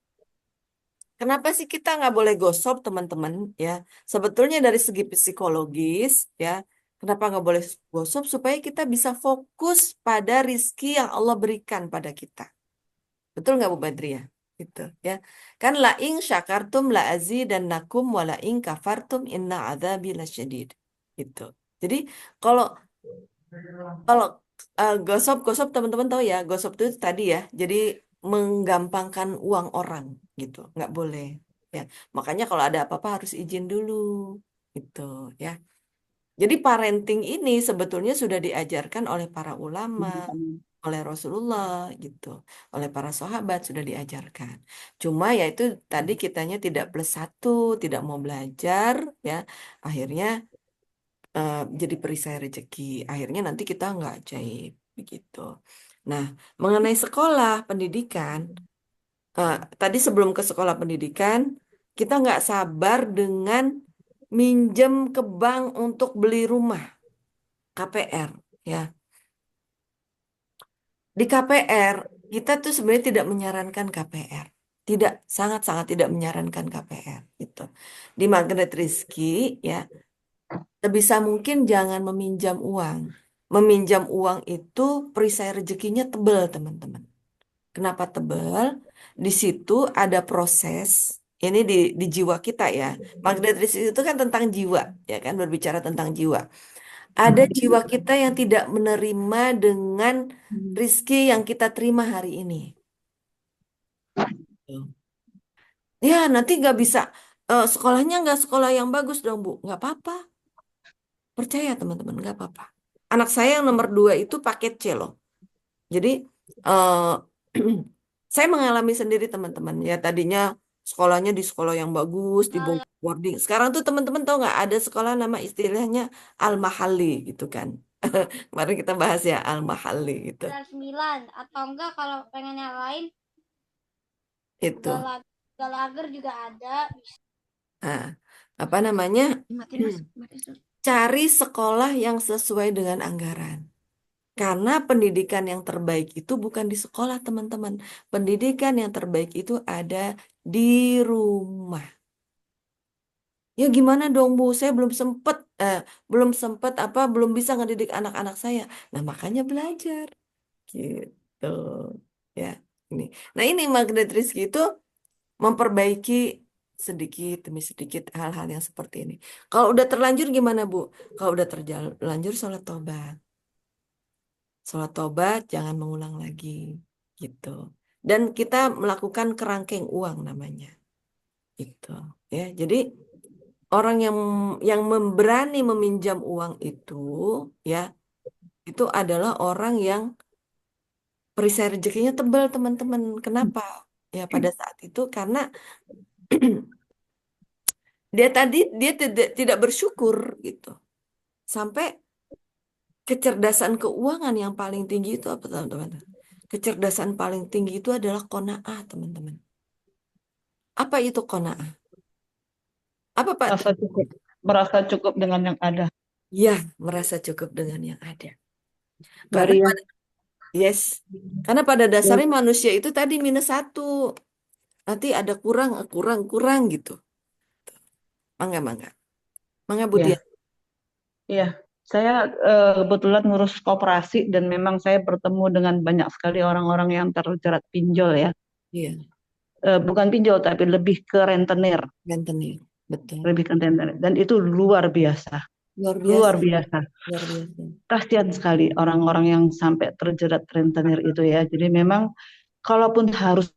Kenapa sih kita nggak boleh gosip teman-teman ya? Sebetulnya dari segi psikologis ya Kenapa nggak boleh gosip? Supaya kita bisa fokus pada rizki yang Allah berikan pada kita. Betul nggak Bu Badriah? Gitu ya. Kan la ing syakartum la azidannakum wa la ing kafartum inna adzabi lasyadid. Gitu. Jadi kalau kalau gosip teman-teman tahu ya, gosip itu tadi ya. Jadi menggampangkan uang orang gitu, nggak boleh. Ya, makanya kalau ada apa-apa harus izin dulu, gitu ya. Jadi parenting ini sebetulnya sudah diajarkan oleh para ulama, oleh Rasulullah gitu, oleh para sahabat sudah diajarkan. Cuma ya itu tadi kitanya tidak plus satu, tidak mau belajar ya, akhirnya jadi perisai rezeki. Akhirnya nanti kita nggak ajaib begitu. Nah, mengenai sekolah pendidikan, tadi sebelum ke sekolah pendidikan, kita nggak sabar dengan minjem ke bank untuk beli rumah. KPR ya. Di KPR kita tuh sebenarnya tidak menyarankan KPR. Tidak, sangat-sangat tidak menyarankan KPR gitu. Di Magnet Rizki ya, sebisa mungkin jangan meminjam uang. Meminjam uang itu perisai rezekinya tebal, teman-teman. Kenapa tebal? Di situ ada proses. Ini di jiwa kita ya. Magnet Rizki itu kan tentang jiwa, ya kan, berbicara tentang jiwa. Ada jiwa kita yang tidak menerima dengan rizki yang kita terima hari ini. Ya, nanti nggak bisa. Sekolahnya nggak sekolah yang bagus dong, Bu. Nggak apa-apa. Percaya, teman-teman, nggak apa-apa. Anak saya yang nomor 2 itu paket C loh. Jadi, eh, saya mengalami sendiri, teman-teman. Ya, tadinya sekolahnya di sekolah yang bagus, di boarding. Sekarang tuh teman-teman tahu nggak ada sekolah nama istilahnya Al-Mahalli gitu kan. Kemarin kita bahas ya Al-Mahalli gitu. 9 atau enggak kalau pengen yang lain Itu. Galager juga ada. Nah, apa namanya? Cari sekolah yang sesuai dengan anggaran. Karena pendidikan yang terbaik itu bukan di sekolah, teman-teman. Pendidikan yang terbaik itu ada di rumah. Ya gimana dong Bu? Saya belum sempet belum bisa ngedidik anak-anak saya. Nah, makanya belajar. Gitu. Ya, ini. Nah, ini Magnet Rizky itu memperbaiki sedikit demi sedikit hal-hal yang seperti ini. Kalau udah terlanjur gimana, Bu? Kalau udah terlanjur sholat tobat. Sholat tobat jangan mengulang lagi gitu. Dan kita melakukan kerangkeng uang namanya. Gitu. Ya, jadi orang yang memberani meminjam uang itu ya, itu adalah orang yang perisai rezekinya tebal, teman-teman. Kenapa? Ya pada saat itu karena dia tidak bersyukur gitu. Sampai kecerdasan keuangan yang paling tinggi itu apa, teman-teman? Kecerdasan paling tinggi itu adalah qanaah, teman-teman. Apa itu qanaah? Apa Pak? Merasa cukup dengan yang ada. Ya, merasa cukup dengan yang ada. Karena Maria. yes, karena pada dasarnya manusia itu tadi -1. Nanti ada kurang gitu. Mangga. Mangga Bu Ya, Dian. iya. Saya kebetulan ngurus koperasi dan memang saya bertemu dengan banyak sekali orang-orang yang terjerat pinjol ya. Iya, Bukan pinjol tapi lebih ke rentenir, rentenir. Betul. lebih ke rentenir. Dan itu luar biasa, Luar luar biasa. biasa. Luar biasa. Kasihan sekali orang-orang yang sampai terjerat rentenir itu ya. Jadi memang kalaupun harus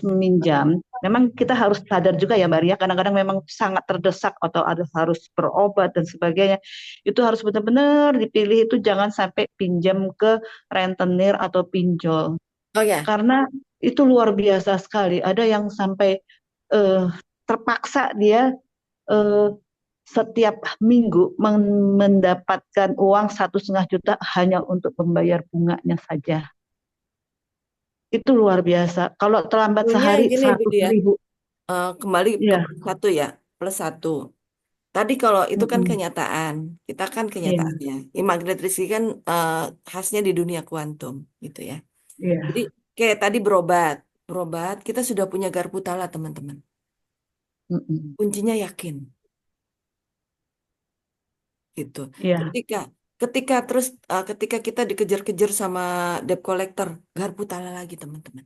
meminjam, memang kita harus sadar juga ya Mbak Ria, kadang-kadang memang sangat terdesak atau ada harus berobat dan sebagainya. Itu harus benar-benar dipilih, itu jangan sampai pinjam ke rentenir atau pinjol. Oh ya, Karena itu luar biasa sekali. Ada yang sampai terpaksa dia eh, setiap minggu mendapatkan uang 1,5 juta hanya untuk membayar bunganya saja. Itu luar biasa. Kalau terlambat punya sehari gini Bu 100 Dian. ribu. Kembali ke Iya, +1 ya, +1. Tadi kalau itu kan mm-mm. kenyataan, kita kan Iya, kenyataannya. Immanuel Rizky kan khasnya di dunia kuantum gitu ya. Jadi iya. kayak tadi berobat kita sudah punya garpu tala, teman-teman. Mm-mm. Kuncinya yakin, gitu. Iya. Ketika terus ketika kita dikejar-kejar sama debt collector, garpu tala lagi teman-teman.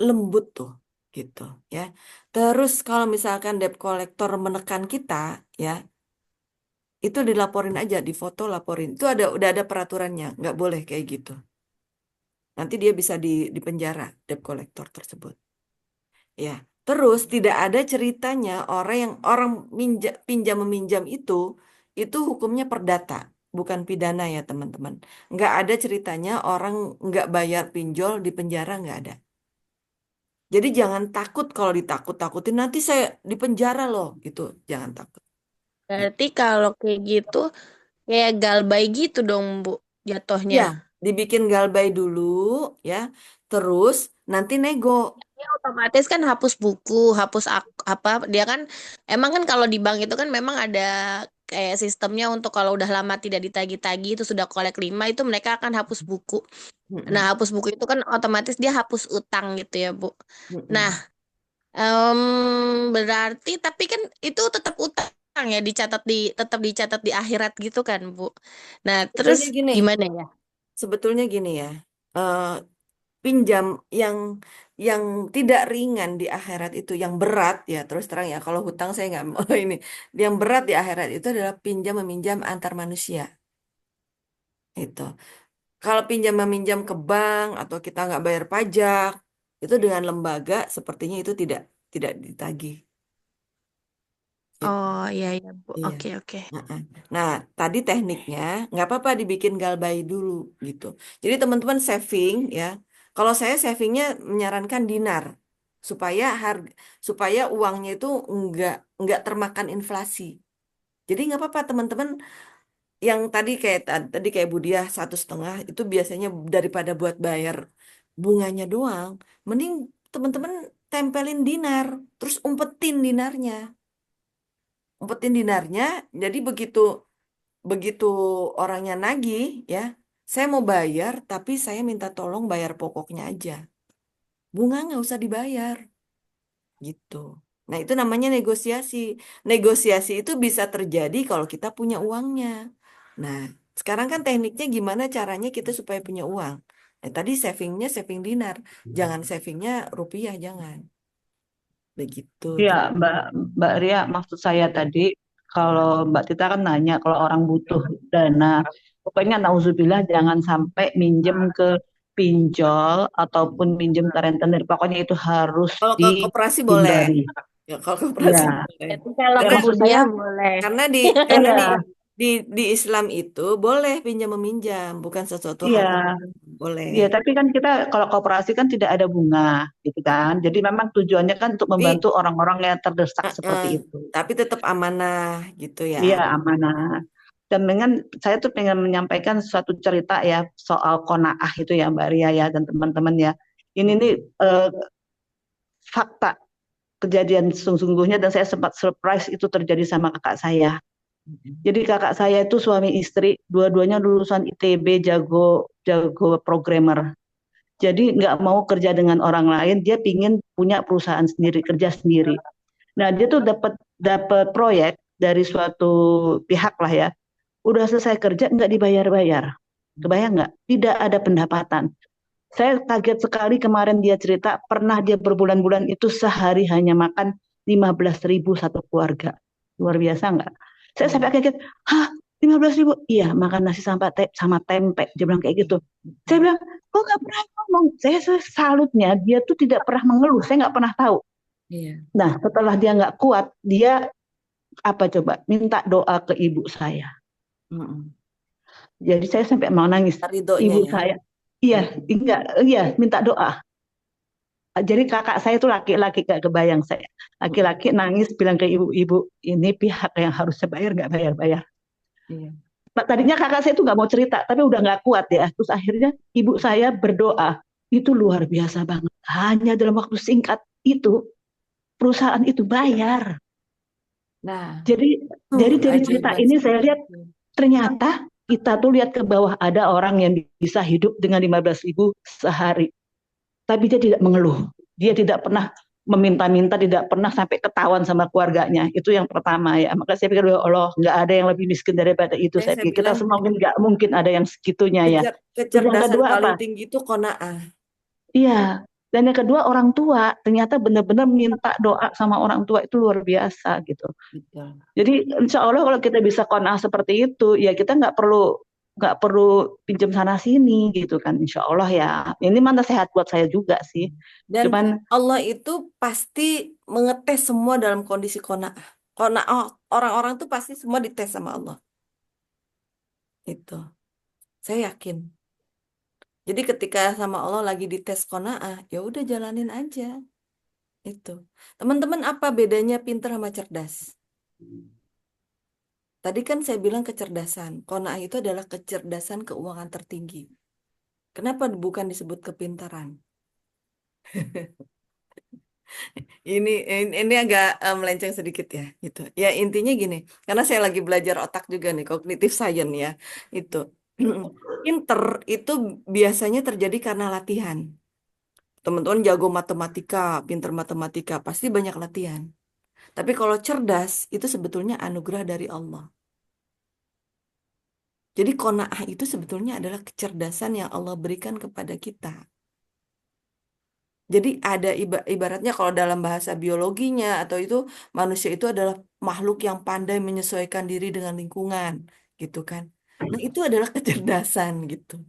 Lembut tuh gitu ya. Terus kalau misalkan debt collector menekan kita ya, itu dilaporin aja, difoto laporin. Itu udah ada peraturannya, nggak boleh kayak gitu. Nanti dia bisa dipenjara debt collector tersebut. Ya, terus tidak ada ceritanya orang pinjam meminjam itu hukumnya perdata, bukan pidana ya teman-teman. Nggak ada ceritanya orang nggak bayar pinjol di penjara, nggak ada. Jadi jangan takut kalau ditakut-takutin nanti saya di penjara loh gitu, jangan takut. Berarti kalau kayak gitu kayak galbay gitu dong, Bu, jatuhnya. Ya, dibikin galbay dulu ya, terus nanti nego. Dia otomatis kan hapus buku, hapus apa? Dia kan emang kan kalau di bank itu kan memang ada kayak sistemnya untuk kalau udah lama tidak ditagih-tagih itu sudah kolek 5 itu mereka akan hapus buku. Nah, Mm-mm, hapus buku itu kan otomatis dia hapus utang gitu ya, Bu. Nah, mm-mm. berarti tapi kan itu tetap utang ya tetap dicatat di akhirat gitu kan, Bu. Nah, terus Sebetulnya gini, gimana ya? sebetulnya gini ya, eh, pinjam yang yang tidak ringan di akhirat itu, yang berat ya terus terang ya. Kalau hutang saya nggak mau ini, yang berat di akhirat itu adalah pinjam meminjam antar manusia itu. Kalau pinjam meminjam ke bank atau kita nggak bayar pajak, itu dengan lembaga sepertinya itu tidak ditagih. Gitu. Oh, iya iya, Bu. Iya. Oke, oke. Nah, nah, tadi tekniknya nggak apa-apa dibikin galbay dulu gitu. Jadi teman-teman saving ya. Kalau saya savingnya menyarankan dinar supaya uangnya itu nggak termakan inflasi. Jadi nggak apa-apa teman-teman yang tadi kayak Budiah 1,5 itu biasanya daripada buat bayar bunganya doang, mending teman-teman tempelin dinar, terus umpetin dinarnya. Jadi begitu begitu orangnya nagih ya, saya mau bayar tapi saya minta tolong bayar pokoknya aja, bunga nggak usah dibayar gitu. Nah itu namanya negosiasi. Negosiasi itu bisa terjadi kalau kita punya uangnya. Nah sekarang kan tekniknya gimana caranya kita supaya punya uang. Nah, tadi savingnya saving dinar, jangan savingnya rupiah, jangan begitu Iya, tuh. Mbak Ria, maksud saya tadi, kalau Mbak Tita kan nanya kalau orang butuh dana, pokoknya nauzubillah jangan sampai minjem ke pinjol ataupun minjem ke rentenir. Pokoknya itu harus Kalau ke koperasi boleh, dihindari. ya kalau koperasi Iya, boleh. Jadi kalau ke Karena maksud saya, Budiah boleh. Karena di karena iya, di Islam itu boleh pinjam meminjam, bukan sesuatu hal yang iya. boleh. Iya, tapi kan kita kalau koperasi kan tidak ada bunga, gitu kan. Jadi memang tujuannya kan untuk membantu Tapi orang-orang yang terdesak eh, seperti itu. tapi tetap amanah gitu ya. Iya, amanah. Dan dengan saya tuh pengen menyampaikan suatu cerita ya soal qanaah itu ya Mbak Ria ya dan teman-teman ya. Ini nih eh, fakta kejadian sesungguhnya dan saya sempat surprise itu terjadi sama kakak saya. Jadi kakak saya itu suami istri, dua-duanya lulusan ITB, jago jago programmer. Jadi nggak mau kerja dengan orang lain, dia pingin punya perusahaan sendiri, kerja sendiri. Nah dia tuh dapat dapat proyek dari suatu pihak lah ya. Udah selesai kerja nggak dibayar-bayar. Kebayang nggak? Tidak ada pendapatan. Saya kaget sekali kemarin dia cerita pernah dia berbulan-bulan itu sehari hanya makan 15.000 satu keluarga. Luar biasa nggak? Saya sampai kaget, hah 15.000? Iya makan nasi sama tempe. Dia bilang kayak gitu. Saya bilang, kok nggak pernah ngomong? Saya salutnya dia tuh tidak pernah mengeluh. Saya nggak pernah tahu. Iya. Nah setelah dia nggak kuat, dia apa coba? Minta doa ke ibu saya. Mm-mm. Jadi saya sampai mau nangis. Ridhonya Ibu ya. saya, iya, enggak, iya, minta doa. Jadi kakak saya itu laki-laki gak kebayang saya. Laki-laki nangis bilang ke ibu-ibu, ini pihak yang harusnya bayar nggak bayar-bayar. Iya. Tadinya kakak saya itu nggak mau cerita, tapi udah nggak kuat ya. Terus akhirnya ibu saya berdoa, itu luar biasa banget. Hanya dalam waktu singkat itu perusahaan itu bayar. Nah, Jadi tuh dari cerita keajaiban ini saya seperti lihat itu. ternyata kita tuh lihat ke bawah ada orang yang bisa hidup dengan 15.000 sehari. Tapi dia tidak mengeluh. Dia tidak pernah meminta-minta, tidak pernah sampai ketahuan sama keluarganya. Itu yang pertama ya. Maka saya pikir, ya Allah, nggak ada yang lebih miskin daripada itu. Makanya Saya saya pikir kita bilang semua mungkin nggak mungkin ada yang segitunya ya. Terus yang kecerdasan kedua paling apa? tinggi itu qanaah. Iya. Dan yang kedua orang tua ternyata benar-benar minta doa sama orang tua itu luar biasa gitu. Betul. Jadi insya Allah kalau kita bisa qanaah seperti itu, ya kita nggak perlu pinjam sana sini gitu kan. Insya Allah ya. Ini mana sehat buat saya juga sih. Dan Cuman Allah itu pasti mengetes semua dalam kondisi qanaah. Qanaah, orang-orang tuh pasti semua dites sama Allah. Itu. Saya yakin. Jadi ketika sama Allah lagi dites qanaah, ya udah jalanin aja. Itu. Teman-teman, apa bedanya pintar sama cerdas? Tadi kan saya bilang kecerdasan. Qanaah itu adalah kecerdasan keuangan tertinggi. Kenapa bukan disebut kepintaran? Ini agak melenceng sedikit ya, gitu. Ya intinya gini, karena saya lagi belajar otak juga nih, cognitive science ya, itu. Pinter itu biasanya terjadi karena latihan. Teman-teman jago matematika, pinter matematika, pasti banyak latihan. Tapi kalau cerdas itu sebetulnya anugerah dari Allah. Jadi qanaah itu sebetulnya adalah kecerdasan yang Allah berikan kepada kita. Jadi ada ibaratnya kalau dalam bahasa biologinya atau itu manusia itu adalah makhluk yang pandai menyesuaikan diri dengan lingkungan, gitu kan. Nah, itu adalah kecerdasan gitu.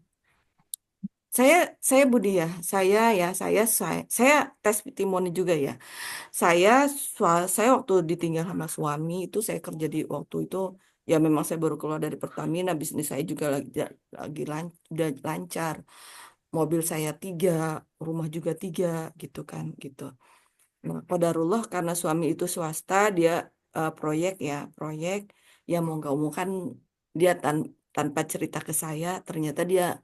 Saya Budi ya, saya tes testimoni juga ya. Saya saya waktu ditinggal sama suami itu saya kerja di waktu itu ya memang saya baru keluar dari Pertamina, bisnis saya juga udah lancar. Mobil saya 3, rumah juga 3 gitu kan gitu. Nah, qadarullah karena suami itu swasta, dia proyek ya mau nggak mau kan dia tanpa cerita ke saya, ternyata dia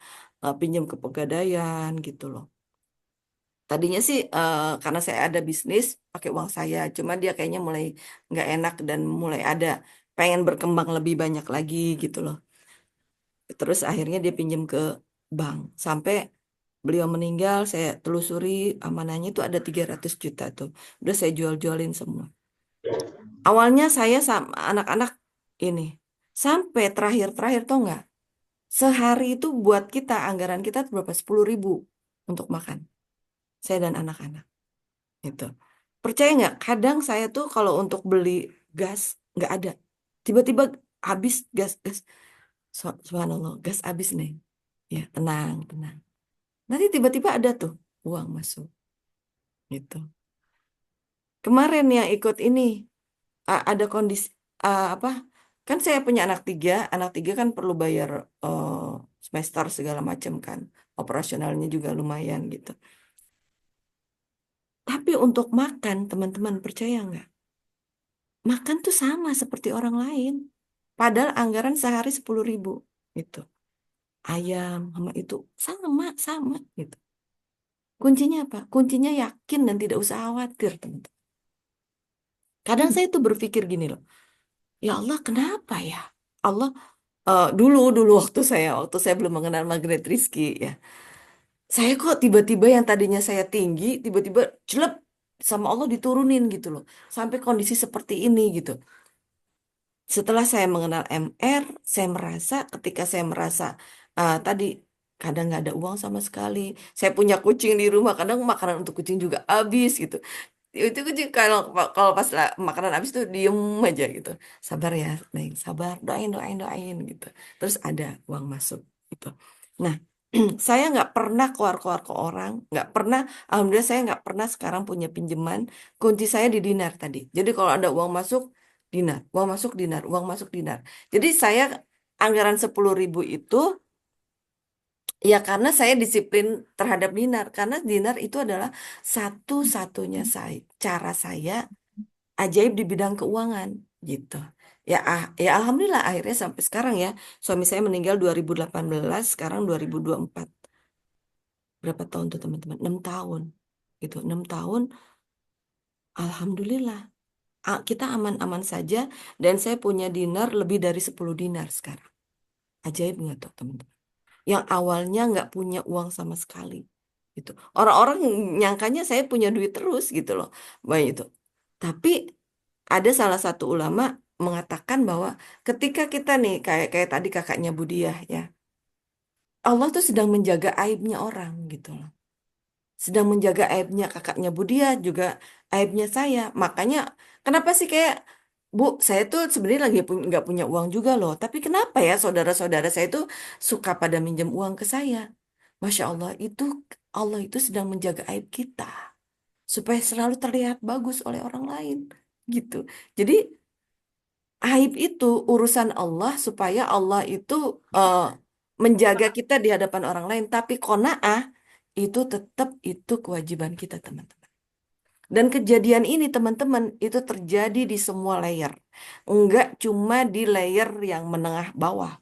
pinjam ke Pegadaian gitu loh. Tadinya sih karena saya ada bisnis pakai uang saya, cuma dia kayaknya mulai nggak enak dan mulai ada pengen berkembang lebih banyak lagi gitu loh. Terus akhirnya dia pinjam ke bank sampai beliau meninggal, saya telusuri amanahnya itu ada 300 juta tuh. Udah saya jual-jualin semua. Awalnya saya sama anak-anak ini sampai terakhir tuh nggak? Sehari itu buat kita anggaran kita tuh berapa? 10.000 untuk makan. Saya dan anak-anak. Itu. Percaya nggak? Kadang saya tuh kalau untuk beli gas nggak ada. Tiba-tiba habis gas. Subhanallah, gas habis nih. Ya, tenang, tenang. Nanti tiba-tiba ada tuh uang masuk. Gitu. Kemarin yang ikut ini ada kondisi apa? Kan saya punya anak tiga kan perlu bayar semester segala macam kan. Operasionalnya juga lumayan gitu. Tapi untuk makan, teman-teman percaya nggak? Makan tuh sama seperti orang lain. Padahal anggaran sehari 10.000 gitu. Ayam sama itu sama gitu. Kuncinya apa? Kuncinya yakin dan tidak usah khawatir, teman-teman. Kadang saya tuh berpikir gini loh, ya Allah kenapa ya? Allah dulu waktu saya belum mengenal Magnet Rizky ya. Saya kok tiba-tiba yang tadinya saya tinggi, tiba-tiba jelek sama Allah diturunin gitu loh. Sampai kondisi seperti ini gitu. Setelah saya mengenal MR, ketika saya merasa tadi kadang nggak ada uang sama sekali. Saya punya kucing di rumah, kadang makanan untuk kucing juga habis gitu. Itu kucing kalau kalau pas makanan habis tuh diem aja gitu. Sabar ya, Neng, sabar, doain doain doain gitu. Terus ada uang masuk gitu. Nah, saya nggak pernah keluar-keluar ke orang, nggak pernah. Alhamdulillah saya nggak pernah sekarang punya pinjaman. Kunci saya di dinar tadi. Jadi kalau ada uang masuk dinar, uang masuk dinar, uang masuk dinar. Jadi saya anggaran 10.000 itu ya karena saya disiplin terhadap dinar. Karena dinar itu adalah satu-satunya cara saya ajaib di bidang keuangan gitu. Ya alhamdulillah akhirnya sampai sekarang ya. Suami saya meninggal 2018, sekarang 2024. Berapa tahun tuh teman-teman? 6 tahun. Gitu, 6 tahun. Alhamdulillah. Kita aman-aman saja dan saya punya dinar lebih dari 10 dinar sekarang. Ajaib nggak tuh teman-teman? Yang awalnya nggak punya uang sama sekali. Gitu. Orang-orang nyangkanya saya punya duit terus gitu loh. Baik itu. Tapi ada salah satu ulama mengatakan bahwa ketika kita nih kayak kayak tadi kakaknya Budiah ya, Allah tuh sedang menjaga aibnya orang gitu loh. Sedang menjaga aibnya kakaknya Budiah juga aibnya saya. Makanya kenapa sih kayak Bu, saya tuh sebenarnya lagi nggak punya uang juga loh. Tapi kenapa ya saudara-saudara saya tuh suka pada minjem uang ke saya? Masya Allah itu sedang menjaga aib kita supaya selalu terlihat bagus oleh orang lain gitu. Jadi aib itu urusan Allah supaya Allah itu eh, menjaga kita di hadapan orang lain. Tapi qanaah itu tetap itu kewajiban kita teman-teman. Dan kejadian ini teman-teman itu terjadi di semua layer. Enggak cuma di layer yang menengah bawah.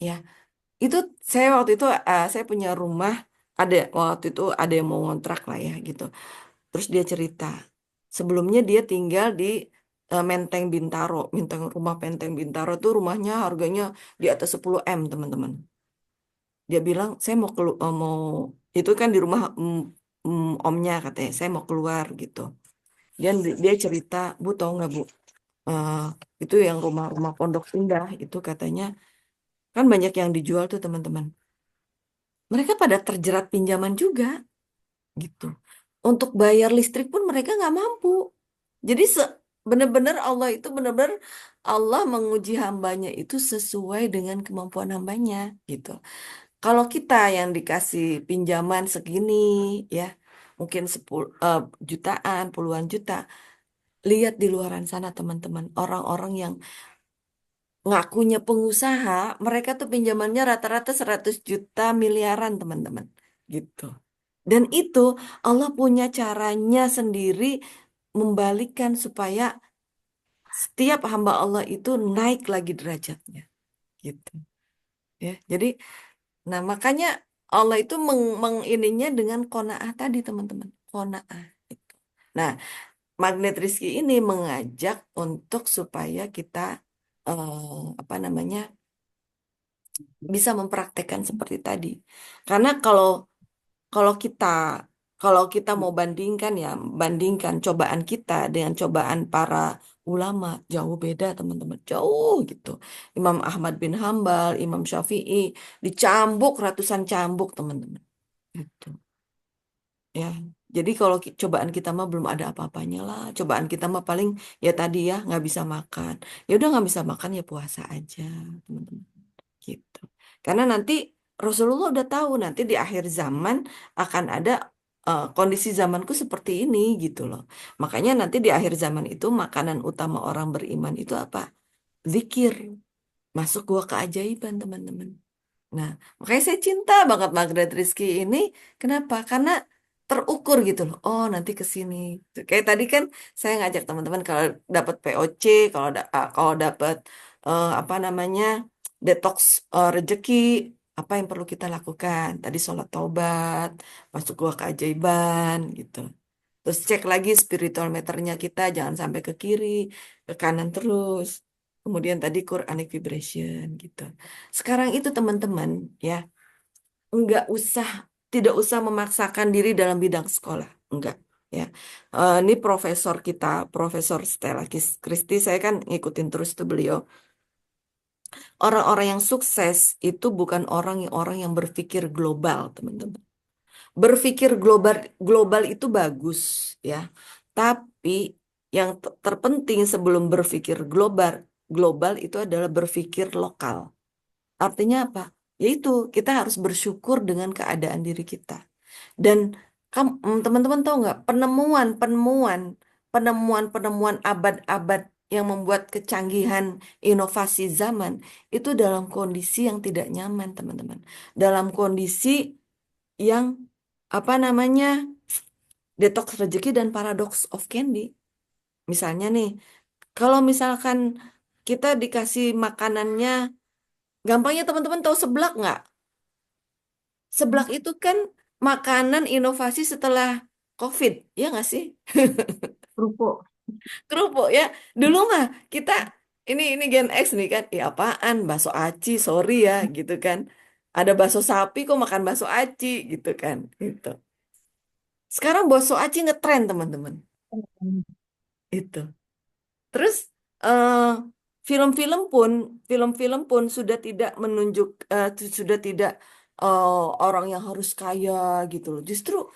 Ya, itu saya waktu itu saya punya rumah ada waktu itu ada yang mau ngontrak lah ya gitu. Terus dia cerita, sebelumnya dia tinggal di Menteng Bintaro. Rumah Menteng Bintaro tuh rumahnya harganya di atas 10 M, teman-teman. Dia bilang, saya mau itu kan di rumah omnya katanya, saya mau keluar gitu. Dia cerita, Bu tahu nggak Bu? Eh, itu yang rumah-rumah Pondok Indah itu katanya kan banyak yang dijual tuh teman-teman. Mereka pada terjerat pinjaman juga gitu. Untuk bayar listrik pun mereka nggak mampu. Jadi benar-benar Allah itu benar-benar Allah menguji hambanya itu sesuai dengan kemampuan hambanya gitu. Kalau kita yang dikasih pinjaman segini ya, mungkin 10 jutaan, puluhan juta, lihat di luaran sana teman-teman, orang-orang yang ngakunya pengusaha, mereka tuh pinjamannya rata-rata 100 juta miliaran teman-teman gitu. Dan itu Allah punya caranya sendiri membalikkan supaya setiap hamba Allah itu naik lagi derajatnya gitu ya. Jadi nah makanya Allah itu mengininya dengan qanaah tadi teman-teman. Qanaah itu. Nah, magnet rezeki ini mengajak untuk supaya kita apa namanya bisa mempraktekkan seperti tadi. Karena kalau kita kalau kita mau bandingkan ya, bandingkan cobaan kita dengan cobaan para ulama, jauh beda teman-teman, jauh gitu. Imam Ahmad bin Hambal, Imam Syafi'i dicambuk ratusan cambuk teman-teman. Gitu. Ya, jadi kalau cobaan kita mah belum ada apa-apanya lah. Cobaan kita mah paling ya tadi ya nggak bisa makan. Ya udah nggak bisa makan ya puasa aja, teman-teman. Gitu. Karena nanti Rasulullah udah tahu nanti di akhir zaman akan ada kondisi zamanku seperti ini gitu loh. Makanya nanti di akhir zaman itu makanan utama orang beriman itu apa? Zikir. Masuk gua keajaiban, teman-teman. Nah, makanya saya cinta banget Magnet Rizky ini. Kenapa? Karena terukur gitu loh. Oh, nanti ke sini. Kayak tadi kan saya ngajak teman-teman kalau dapat POC, kalau dapat apa namanya detox rezeki, apa yang perlu kita lakukan? Tadi sholat taubat, masuk gua keajaiban gitu. Terus cek lagi spiritual meternya kita, jangan sampai ke kiri, ke kanan terus. Kemudian tadi Quranic vibration gitu. Sekarang itu teman-teman ya, enggak usah, tidak usah memaksakan diri dalam bidang sekolah. Enggak. Ya, ini profesor kita, Profesor Stella Christy, saya kan ngikutin terus tuh beliau. Orang-orang yang sukses itu bukan orang yang berpikir global, teman-teman. Berpikir global global itu bagus ya. Tapi yang terpenting sebelum berpikir global global itu adalah berpikir lokal. Artinya apa? Yaitu kita harus bersyukur dengan keadaan diri kita. Dan teman-teman tahu nggak penemuan-penemuan abad-abad yang membuat kecanggihan inovasi zaman itu dalam kondisi yang tidak nyaman, teman-teman. Dalam kondisi yang apa namanya detox rezeki dan paradox of candy. Misalnya nih, kalau misalkan kita dikasih makanannya, gampangnya teman-teman tahu seblak nggak? Seblak itu kan makanan inovasi setelah COVID, ya nggak sih? Kerupuk. Kerupuk ya. Dulu mah kita ini Gen X nih kan, ya apaan, bakso aci, sorry ya gitu kan. Ada bakso sapi kok makan bakso aci gitu kan. Gitu. Sekarang bakso aci ngetren teman-teman. Itu. Terus eh, film-film pun film-film pun sudah tidak menunjuk sudah tidak eh, orang yang harus kaya gitu loh. Justru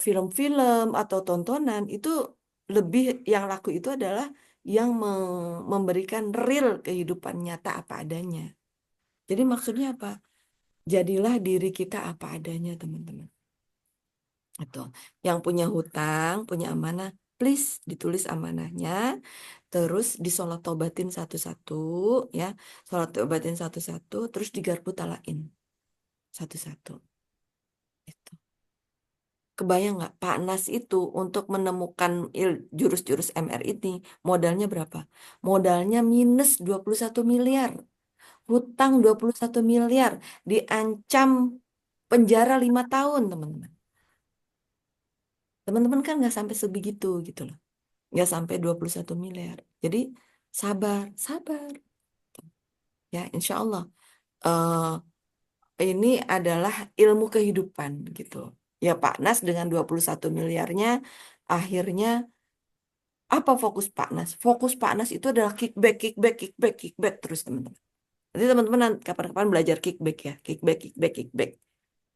film-film atau tontonan itu lebih yang laku itu adalah yang memberikan real kehidupan nyata apa adanya. Jadi maksudnya apa? Jadilah diri kita apa adanya, teman-teman. Itu. Yang punya hutang, punya amanah, please ditulis amanahnya, terus disolat tobatin satu-satu, ya, solat tobatin satu-satu, terus digarpu talain satu-satu. Itu. Kebayang nggak Pak Nas itu untuk menemukan jurus-jurus MR ini modalnya berapa? Modalnya minus 21 miliar. Hutang 21 miliar. Diancam penjara 5 tahun, teman-teman. Teman-teman kan nggak sampai sebegitu gitu loh. Nggak sampai 21 miliar. Jadi sabar, sabar. Ya, insya Allah. Ini adalah ilmu kehidupan gitu. Ya Pak Nas dengan 21 miliarnya akhirnya apa fokus Pak Nas? Fokus Pak Nas itu adalah kickback, kickback, kickback, kickback terus teman-teman. Nanti teman-teman kapan-kapan belajar kickback ya, kickback, kickback, kickback.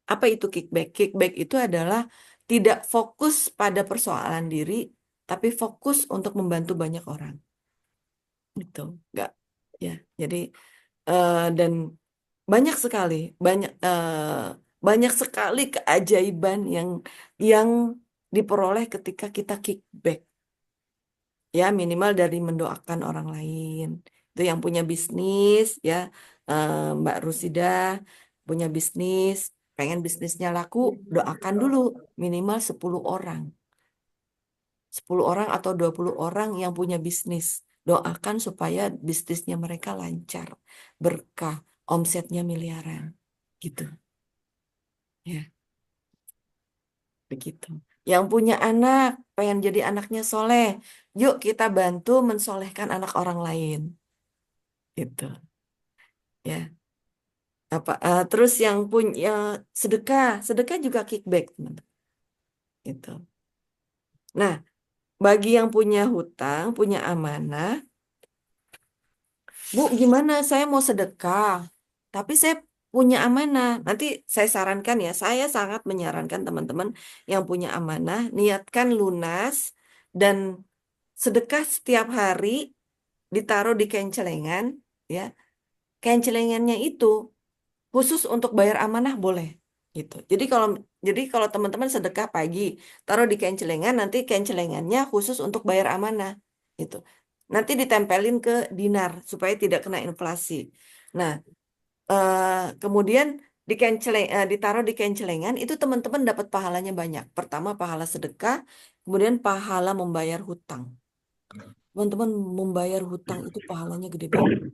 Apa itu kickback? Kickback itu adalah tidak fokus pada persoalan diri, tapi fokus untuk membantu banyak orang. Itu enggak ya. Jadi dan banyak sekali, banyak sekali keajaiban yang diperoleh ketika kita kickback. Ya minimal dari mendoakan orang lain. Itu yang punya bisnis ya, Mbak Rusida punya bisnis, pengen bisnisnya laku, doakan dulu minimal 10 orang. 10 orang atau 20 orang yang punya bisnis. Doakan supaya bisnisnya mereka lancar, berkah, omsetnya miliaran. Gitu. Ya, begitu. Yang punya anak, pengen jadi anaknya soleh. Yuk kita bantu mensolehkan anak orang lain. Gitu. Ya. Terus yang punya sedekah, sedekah juga kickback, teman-teman. Gitu. Nah, bagi yang punya hutang, punya amanah, Bu, gimana? Saya mau sedekah, tapi saya punya amanah. Nanti saya sarankan ya, saya sangat menyarankan teman-teman yang punya amanah, niatkan lunas dan sedekah setiap hari ditaruh di kain celengan, ya. Kain celengannya itu khusus untuk bayar amanah boleh, gitu. Jadi kalau teman-teman sedekah pagi, taruh di kain celengan, nanti kain celengannya khusus untuk bayar amanah, gitu. Nanti ditempelin ke dinar supaya tidak kena inflasi. Nah, kemudian ditaruh di kain celengan itu teman-teman dapat pahalanya banyak. Pertama pahala sedekah, kemudian pahala membayar hutang. Teman-teman membayar hutang itu pahalanya gede banget.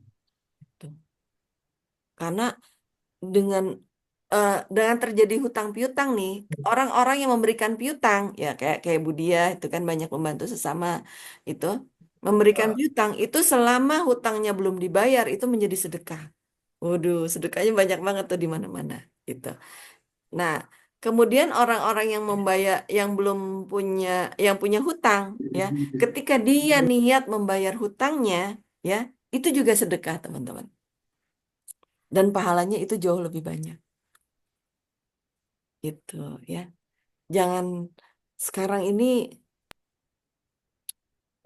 Tuh. Karena dengan dengan terjadi hutang piutang nih, orang-orang yang memberikan piutang ya kayak Budia itu kan banyak membantu sesama itu memberikan piutang itu selama hutangnya belum dibayar itu menjadi sedekah. Waduh, sedekahnya banyak banget tuh di mana-mana gitu. Nah, kemudian orang-orang yang membayar yang belum punya yang punya hutang ya, ketika dia niat membayar hutangnya ya, itu juga sedekah, teman-teman. Dan pahalanya itu jauh lebih banyak. Gitu ya. Jangan sekarang ini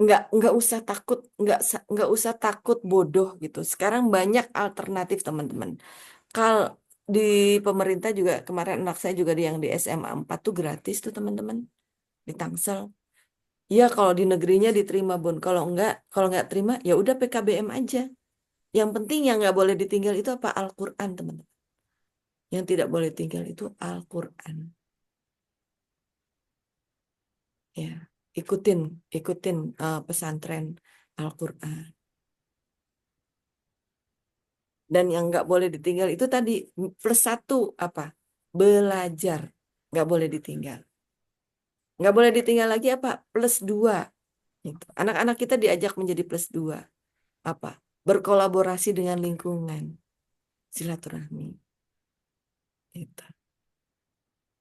nggak usah takut nggak usah takut bodoh gitu. Sekarang banyak alternatif teman-teman. Kalau di pemerintah juga kemarin anak saya juga yang di SMA 4 tuh gratis tuh teman-teman di Tangsel. Iya kalau di negerinya diterima Bun. Kalau nggak terima ya udah PKBM aja. Yang penting yang nggak boleh ditinggal itu apa? Al-Quran teman-teman. Yang tidak boleh tinggal itu Al-Quran. Ya, ikutin pesantren Al-Quran. Dan yang nggak boleh ditinggal itu tadi +1 apa? Belajar, nggak boleh ditinggal. Nggak boleh ditinggal lagi apa? +2. Gitu. Anak-anak kita diajak menjadi +2. Apa? Berkolaborasi dengan lingkungan, silaturahmi. Gitu.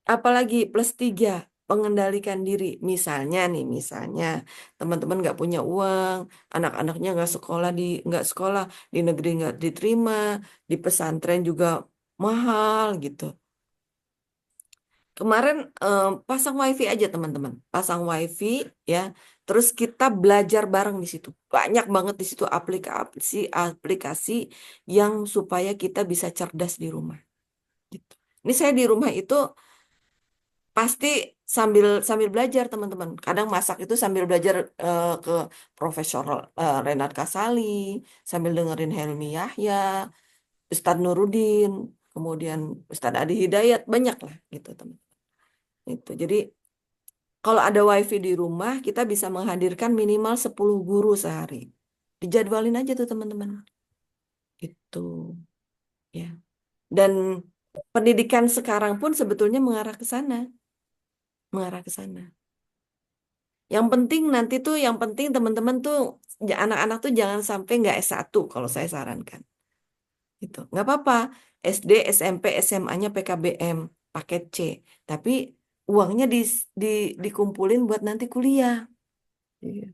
Apalagi +3, pengendalikan diri. Misalnya teman-teman nggak punya uang, anak-anaknya nggak sekolah di negeri nggak diterima, di pesantren juga mahal gitu. Kemarin pasang wifi aja teman-teman, pasang wifi ya. Terus kita belajar bareng di situ. Banyak banget di situ aplikasi yang supaya kita bisa cerdas di rumah. Gitu. Ini saya di rumah itu pasti sambil sambil belajar teman-teman. Kadang masak itu sambil belajar ke Profesor Renat Kasali, sambil dengerin Helmi Yahya, Ustadz Nurudin, kemudian Ustadz Adi Hidayat, banyak lah gitu teman. Itu. Jadi kalau ada wifi di rumah, kita bisa menghadirkan minimal 10 guru sehari. Dijadwalin aja tuh teman-teman. Itu ya. Dan pendidikan sekarang pun sebetulnya mengarah ke sana. Mengarah ke sana. Yang penting teman-teman tuh, anak-anak tuh jangan sampai nggak S1 kalau saya sarankan. Gitu. Nggak apa-apa. SD, SMP, SMA-nya PKBM, paket C. Tapi uangnya di, dikumpulin buat nanti kuliah. Iya.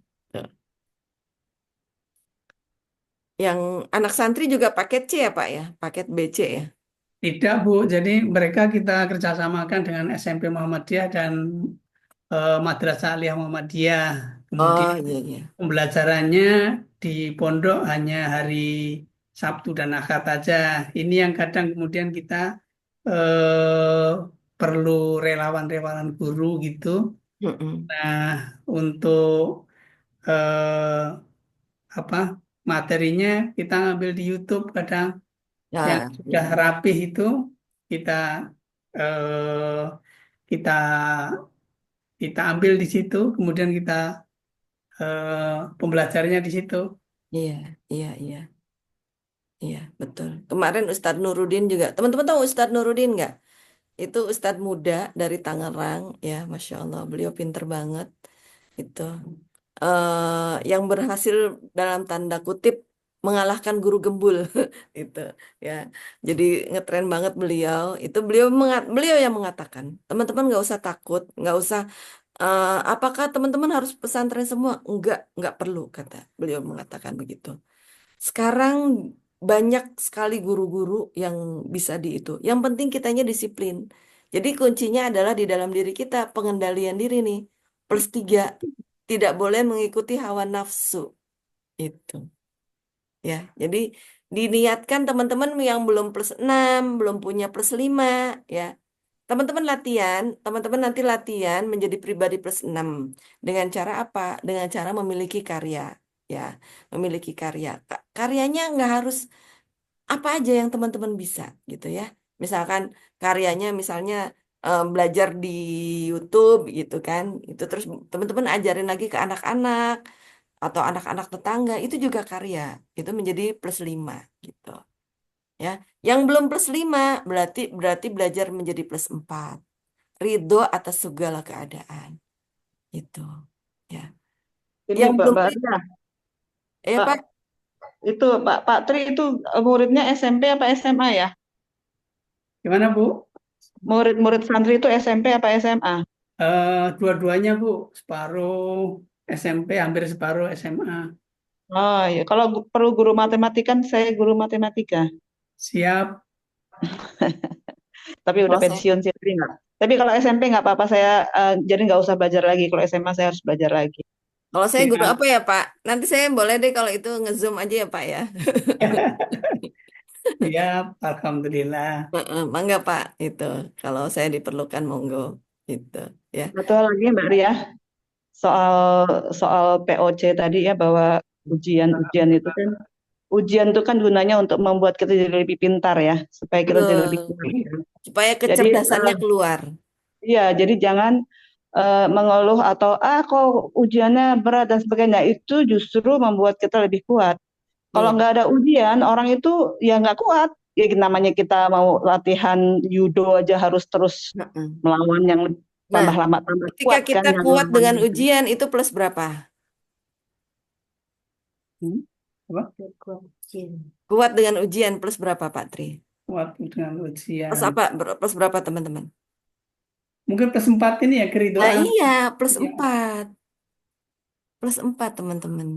Yang anak santri juga paket C ya Pak ya? Paket BC ya? Tidak, Bu. Jadi mereka kita kerjasamakan dengan SMP Muhammadiyah dan Madrasah Aliyah Muhammadiyah. Oh Kemudian iya, iya. pembelajarannya di pondok hanya hari Sabtu dan Ahad aja. Ini yang kadang kemudian kita eh, perlu relawan-relawan guru gitu. Mm-mm. Nah, untuk eh, apa materinya kita ngambil di YouTube kadang yang Nah, sudah rapih itu kita eh, kita kita ambil di situ, kemudian kita pembelajarannya di situ. iya, iya, iya, iya, betul. Kemarin Ustadz Nurudin juga, teman-teman tahu Ustadz Nurudin nggak? Itu Ustadz muda dari Tangerang, ya, Masya Allah, beliau pinter banget. Itu yang berhasil dalam tanda kutip mengalahkan guru gembul, itu, ya. Jadi ngetren banget beliau. Itu beliau yang mengatakan, teman-teman nggak usah takut, nggak usah. Apakah teman-teman harus pesantren semua? Enggak perlu, kata beliau mengatakan begitu. Sekarang banyak sekali guru-guru yang bisa di itu. Yang penting kitanya disiplin. Jadi kuncinya adalah di dalam diri kita, pengendalian diri nih. +3, tidak boleh mengikuti hawa nafsu. Itu. Ya, jadi diniatkan teman-teman yang belum +6, belum punya +5, ya. Teman-teman nanti latihan menjadi pribadi +6. Dengan cara apa? Dengan cara memiliki karya, ya. Memiliki karya. Karyanya nggak harus apa aja yang teman-teman bisa, gitu ya. Misalkan karyanya misalnya belajar di YouTube gitu kan. Itu terus teman-teman ajarin lagi ke anak-anak atau anak-anak tetangga, itu juga karya. Itu menjadi +5 gitu. Ya, yang belum +5 berarti belajar menjadi +4. Ridho atas segala keadaan. Itu. Ya. Ini Yang Mbak belum Maria, ya Pak, Pak, itu Pak Tri itu muridnya SMP apa SMA ya? Gimana, Bu? Murid-murid santri itu SMP apa SMA? Dua-duanya, Bu. Separuh SMP, hampir separuh SMA. Oh ya, kalau perlu guru matematika kan saya guru matematika, Siap. tapi udah kalau saya pensiun sih. Tapi nggak. Tapi kalau SMP nggak apa-apa saya jadi nggak usah belajar lagi. Kalau SMA saya harus belajar lagi. kalau saya guru Siap. apa ya Pak? Nanti saya boleh deh kalau itu nge-zoom aja ya Pak ya. Siap. Alhamdulillah. Mangga Pak itu. Kalau saya diperlukan monggo gitu ya. Satu hal lagi Mbak Ria, soal soal POC tadi ya bahwa ujian itu kan gunanya untuk membuat kita jadi lebih pintar ya, supaya kita jadi lebih Betul. kuat. Supaya Jadi kecerdasannya keluar. iya, jadi jangan mengeluh atau kok ujiannya berat dan sebagainya. Itu justru membuat kita lebih kuat. Kalau Iya. nggak ada ujian, orang itu ya nggak kuat. Ya namanya kita mau latihan judo aja harus terus Heeh. melawan yang Nah, tambah lama tambah ketika kuat kan kita yang kuat lawan dengan itu. ujian itu plus berapa? Hmm? Apa? Kuat dengan ujian plus berapa Pak Tri? Waktu dengan Plus ujian. apa? Plus berapa teman-teman? Mungkin plus 4 ini ya Nah keridoan. iya, plus Ya. 4. Plus 4 teman-teman.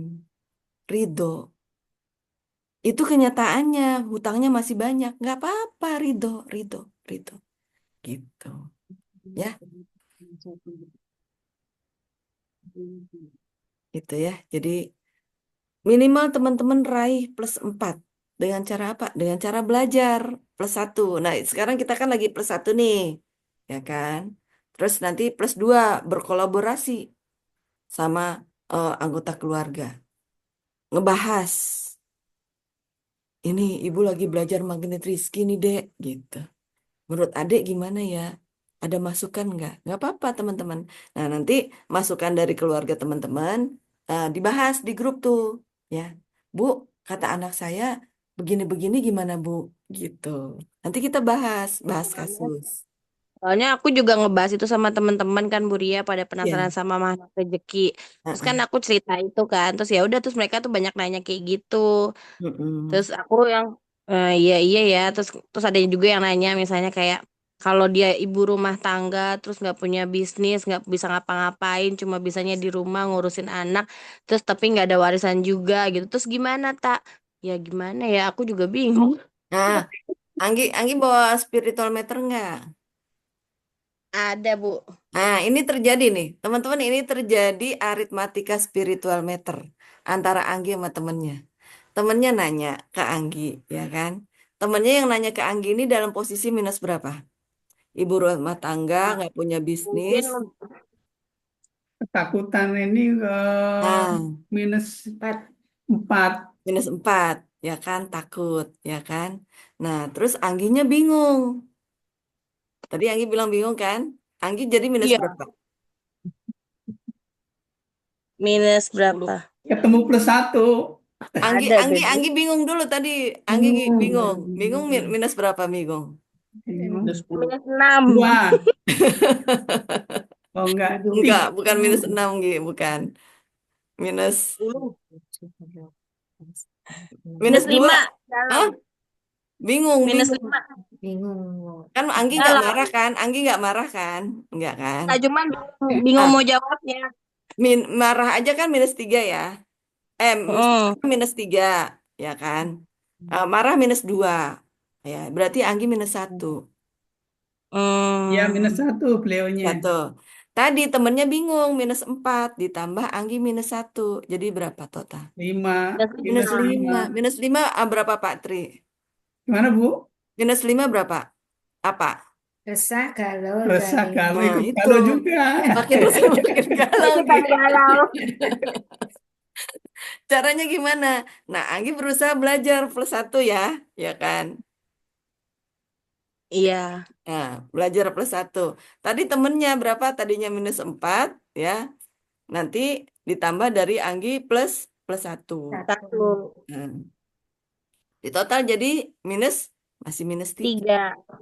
Ridho. Itu kenyataannya, hutangnya masih banyak. Nggak apa-apa, ridho, ridho, ridho. Gitu. Ya, gitu ya. Jadi minimal teman-teman raih plus 4. Dengan cara apa? Dengan cara belajar plus 1. Nah, sekarang kita kan lagi plus 1 nih. Ya kan? Terus nanti plus 2 berkolaborasi sama anggota keluarga. Ngebahas. Ini ibu lagi belajar magnet Rizky nih, Dek. Gitu. Menurut adek gimana ya? Ada masukan nggak? Nggak apa-apa teman-teman. Nah nanti masukan dari keluarga teman-teman dibahas di grup tuh, ya. Bu, kata anak saya begini-begini gimana Bu? Gitu. Nanti kita bahas, bahas kasus. Soalnya aku juga ngebahas itu sama teman-teman kan Buria pada penasaran Iya. sama Mahnak Rezeki. Terus kan Heeh. aku cerita itu kan. Terus ya udah terus mereka tuh banyak nanya kayak gitu. Terus Mm-mm. aku yang iya iya ya. Terus ada juga yang nanya misalnya kayak kalau dia ibu rumah tangga terus nggak punya bisnis nggak bisa ngapa-ngapain cuma bisanya di rumah ngurusin anak terus tapi nggak ada warisan juga gitu. Terus gimana tak? Ya gimana ya? Aku juga bingung. Nah, Anggi bawa spiritual meter nggak? Ada Bu. Nah, ini terjadi nih, teman-teman. Ini terjadi aritmatika spiritual meter antara Anggi sama temennya. Temennya nanya ke Anggi, ya kan? Temennya yang nanya ke Anggi ini dalam posisi minus berapa? Ibu rumah tangga, nggak punya bisnis. Mungkin Ketakutan ini Nah, minus 4. 4. minus 4, ya kan? Takut, ya kan? Nah, terus Angginya bingung. Tadi Anggi bilang bingung kan? Anggi jadi minus iya berapa? minus berapa? Ketemu plus 1. Anggi, Ada Anggi, beda. Anggi bingung dulu tadi. Anggi bingung. Bingung minus berapa bingung? Minus Minus 6. 2. Oh enggak, Enggak, bukan minus 6, Gi, bukan. Minus Minus minus 2. 5 Hah? dalam. Bingung, Minus bingung. 5 Bingung. Kan Anggi nggak dalam. marah kan? Anggi nggak marah kan? Enggak kan? Nah, cuman bingung Ah, mau jawabnya. marah aja kan minus 3 ya. Mesti Hmm. minus 3, ya kan? Marah minus 2. Ya, berarti Anggi minus 1. ya minus Hmm. 1 beliaunya. Satu. Tadi temennya bingung, minus 4 ditambah Anggi minus 1. Jadi berapa total? 5. Minus Minus Minus 5. 5. Minus 5 berapa Pak Tri? Gimana Bu? Minus 5 berapa? Apa? Resah kalau Resah galau. kalau Nah, ikut itu. kalau juga. Makin resah makin galau, Gi. ikutan galau. Caranya gimana? Nah, Anggi berusaha belajar plus 1 ya, ya kan? Iya. Nah, belajar plus 1. Tadi temennya berapa? Tadinya minus 4, ya. Nanti ditambah dari Anggi plus plus 1. 1, Nah, di total jadi minus, masih minus 3. 3.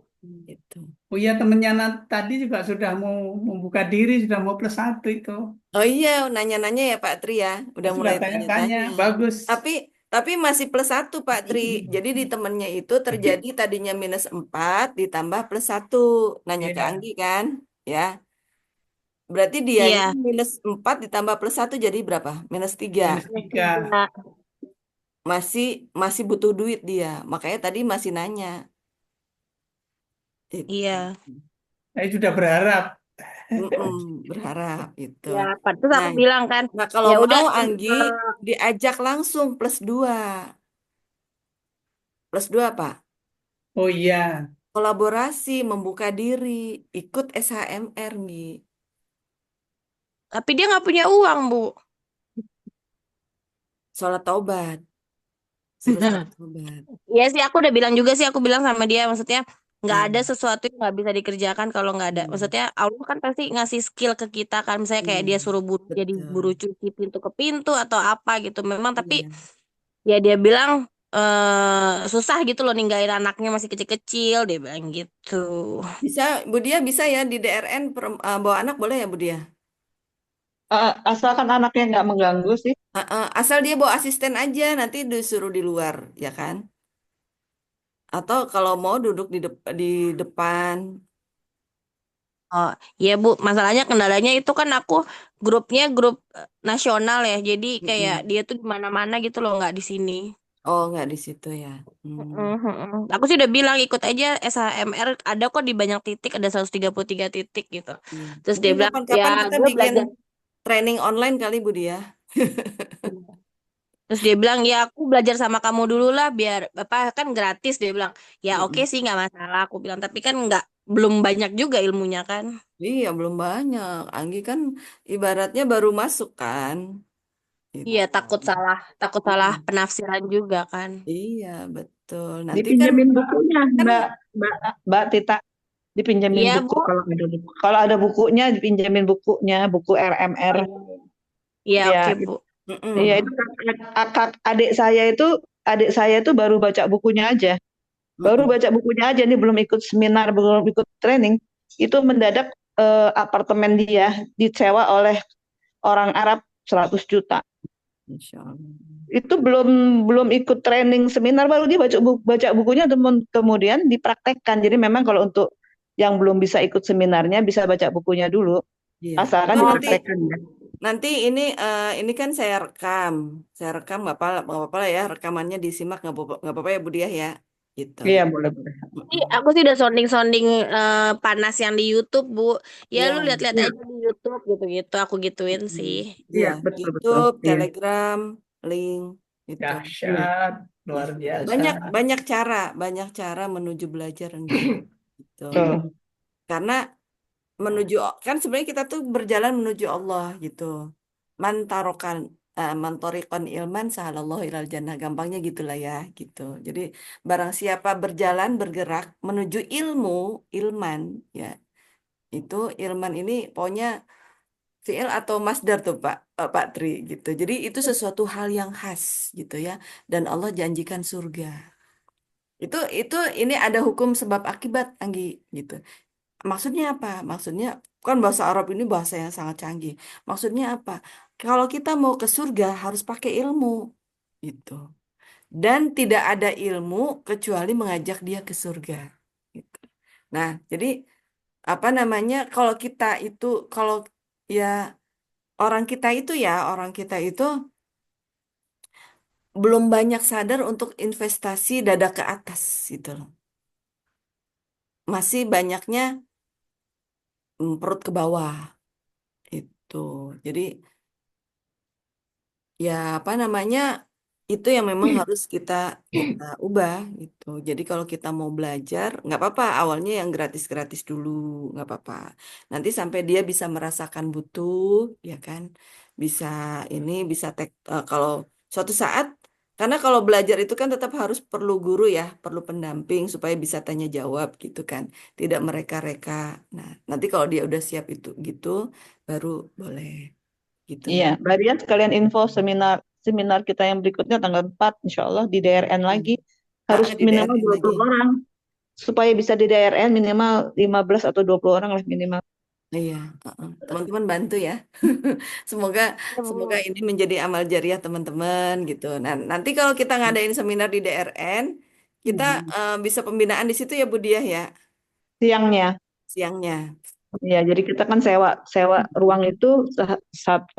Gitu. Oh iya temennya tadi juga sudah mau membuka diri, sudah mau plus 1 itu. Oh iya, nanya-nanya ya Pak Tri ya. Udah Sudah mulai tanya-tanya, tanya-tanya. bagus. Tapi masih plus 1 Pak Tri. Jadi di temennya itu terjadi tadinya minus 4 ditambah plus 1. Nanya ke Iya, Anggi kan? Ya. Berarti dianya Iya. minus 4 ditambah plus 1 jadi berapa? Minus 3. minus 3. 3. Masih masih butuh duit dia. Makanya tadi masih nanya. Itu. Iya. Saya sudah berharap. Berharap itu. Ya, terus Nah, aku bilang kan, nah kalau ya udah mau Anggi diajak langsung plus 2. Plus 2 Pak. Oh iya, Kolaborasi, membuka diri, ikut SHMR nih. tapi dia nggak punya uang, Bu. Sholat taubat. Suruh sholat taubat. Iya sih, aku udah bilang juga sih, aku bilang sama dia, maksudnya nggak ada Hmm, sesuatu yang nggak bisa dikerjakan kalau nggak ada. hmm, Maksudnya Allah kan pasti ngasih skill ke kita kan, misalnya kayak dia hmm, suruh jadi buru betul. cuci pintu ke pintu atau apa gitu. Memang tapi Iya. ya dia bilang susah gitu loh ninggalin anaknya masih kecil-kecil, dia bilang gitu. Bisa, Bu Dia bisa ya di DRN bawa anak boleh ya Bu Dia? Asalkan anaknya nggak mengganggu sih. Asal dia bawa asisten aja, nanti disuruh di luar, ya kan? Atau kalau mau duduk di depan. Oh, iya Bu, masalahnya kendalanya itu kan aku grupnya grup nasional ya. Jadi kayak Mm-mm. dia tuh di mana-mana gitu loh, nggak di sini. Oh, nggak di situ ya. Hmm. Aku sih udah bilang ikut aja SHMR, ada kok di banyak titik, ada 133 titik gitu. Iya. Terus dia Mungkin bilang, ya kapan-kapan kita gue bikin belajar. training online kali Budi ya. Terus dia bilang, ya aku belajar sama kamu dulu lah, biar apa kan gratis. Dia bilang, ya oke Mm-mm. sih nggak masalah. Aku bilang, tapi kan nggak belum banyak juga ilmunya kan. Iya, belum banyak. Anggi kan ibaratnya baru masuk kan. Iya, Gitu. takut salah Mm-mm. penafsiran juga kan. Iya, betul. Nanti kan Dipinjemin bukunya, kan Mbak Tita. Dipinjemin Iya buku Bu. kalau ada buku. Kalau ada bukunya, dipinjemin bukunya, buku RMR. Oh, iya Iya, oke Bu. iya mm-mm. itu adik saya itu baru baca bukunya aja. Baru Mm-mm. baca bukunya aja nih belum ikut seminar, belum ikut training. Itu mendadak apartemen dia disewa oleh orang Arab 100 juta. Insya Allah. Itu belum belum ikut training seminar baru dia baca bukunya kemudian dipraktekkan. Jadi memang kalau untuk yang belum bisa ikut seminarnya bisa baca bukunya dulu Iya. asalkan Itu dipraktekkan ya. nanti ini kan saya rekam nggak apa-apa lah ya, rekamannya disimak nggak apa-apa ya Budi ya, gitu. Iya boleh boleh. Ini Mm-mm. aku sih udah sounding-sounding panas yang di YouTube, Bu. Ya Ya, lu lihat-lihat Iya, aja di YouTube gitu-gitu. Aku gituin mm-mm. sih. Iya, iya betul betul. YouTube, Iya. Telegram, link itu. Iya. Dahsyat, luar biasa. Banyak banyak cara menuju belajar Anggi, gitu. Betul. Karena menuju kan sebenarnya kita tuh berjalan menuju Allah gitu. Mantarokan mantorikon ilman sahalallahu ilal jannah, gampangnya gitulah ya gitu. Jadi barang siapa berjalan bergerak menuju ilmu, ilman ya, itu ilman ini pokoknya fiil atau masdar tuh Pak Tri gitu. Jadi itu sesuatu hal yang khas gitu ya, dan Allah janjikan surga. Itu ini ada hukum sebab akibat Anggi gitu. Maksudnya apa? Maksudnya kan bahasa Arab ini bahasa yang sangat canggih. Maksudnya apa? Kalau kita mau ke surga harus pakai ilmu gitu. Dan tidak ada ilmu kecuali mengajak dia ke surga. Gitu. Nah, jadi apa namanya? Kalau ya orang kita itu belum banyak sadar untuk investasi dada ke atas gitu loh. Masih banyaknya perut ke bawah itu. Jadi ya apa namanya itu yang memang harus kita ubah gitu. Jadi kalau kita mau belajar nggak apa-apa awalnya yang gratis-gratis dulu nggak apa-apa. Nanti sampai dia bisa merasakan butuh ya kan, bisa kalau suatu saat, karena kalau belajar itu kan tetap harus perlu guru ya, perlu pendamping supaya bisa tanya jawab gitu kan, tidak mereka-reka. Nah nanti kalau dia udah siap itu gitu baru boleh gitu. Iya, Mbak Rian sekalian info seminar seminar kita yang berikutnya tanggal 4 insya Allah di DRN lagi harus Di minimal DRN lagi. 20 orang supaya bisa di DRN minimal 15 atau 20 orang lah minimal. Iya, teman-teman bantu ya. Semoga Ya, semoga Bu. ini menjadi amal jariah teman-teman gitu. Nah, nanti kalau kita ngadain seminar di DRN, kita bisa pembinaan di situ ya Budi ya, Siangnya. siangnya. Ya, jadi kita kan sewa sewa ruang itu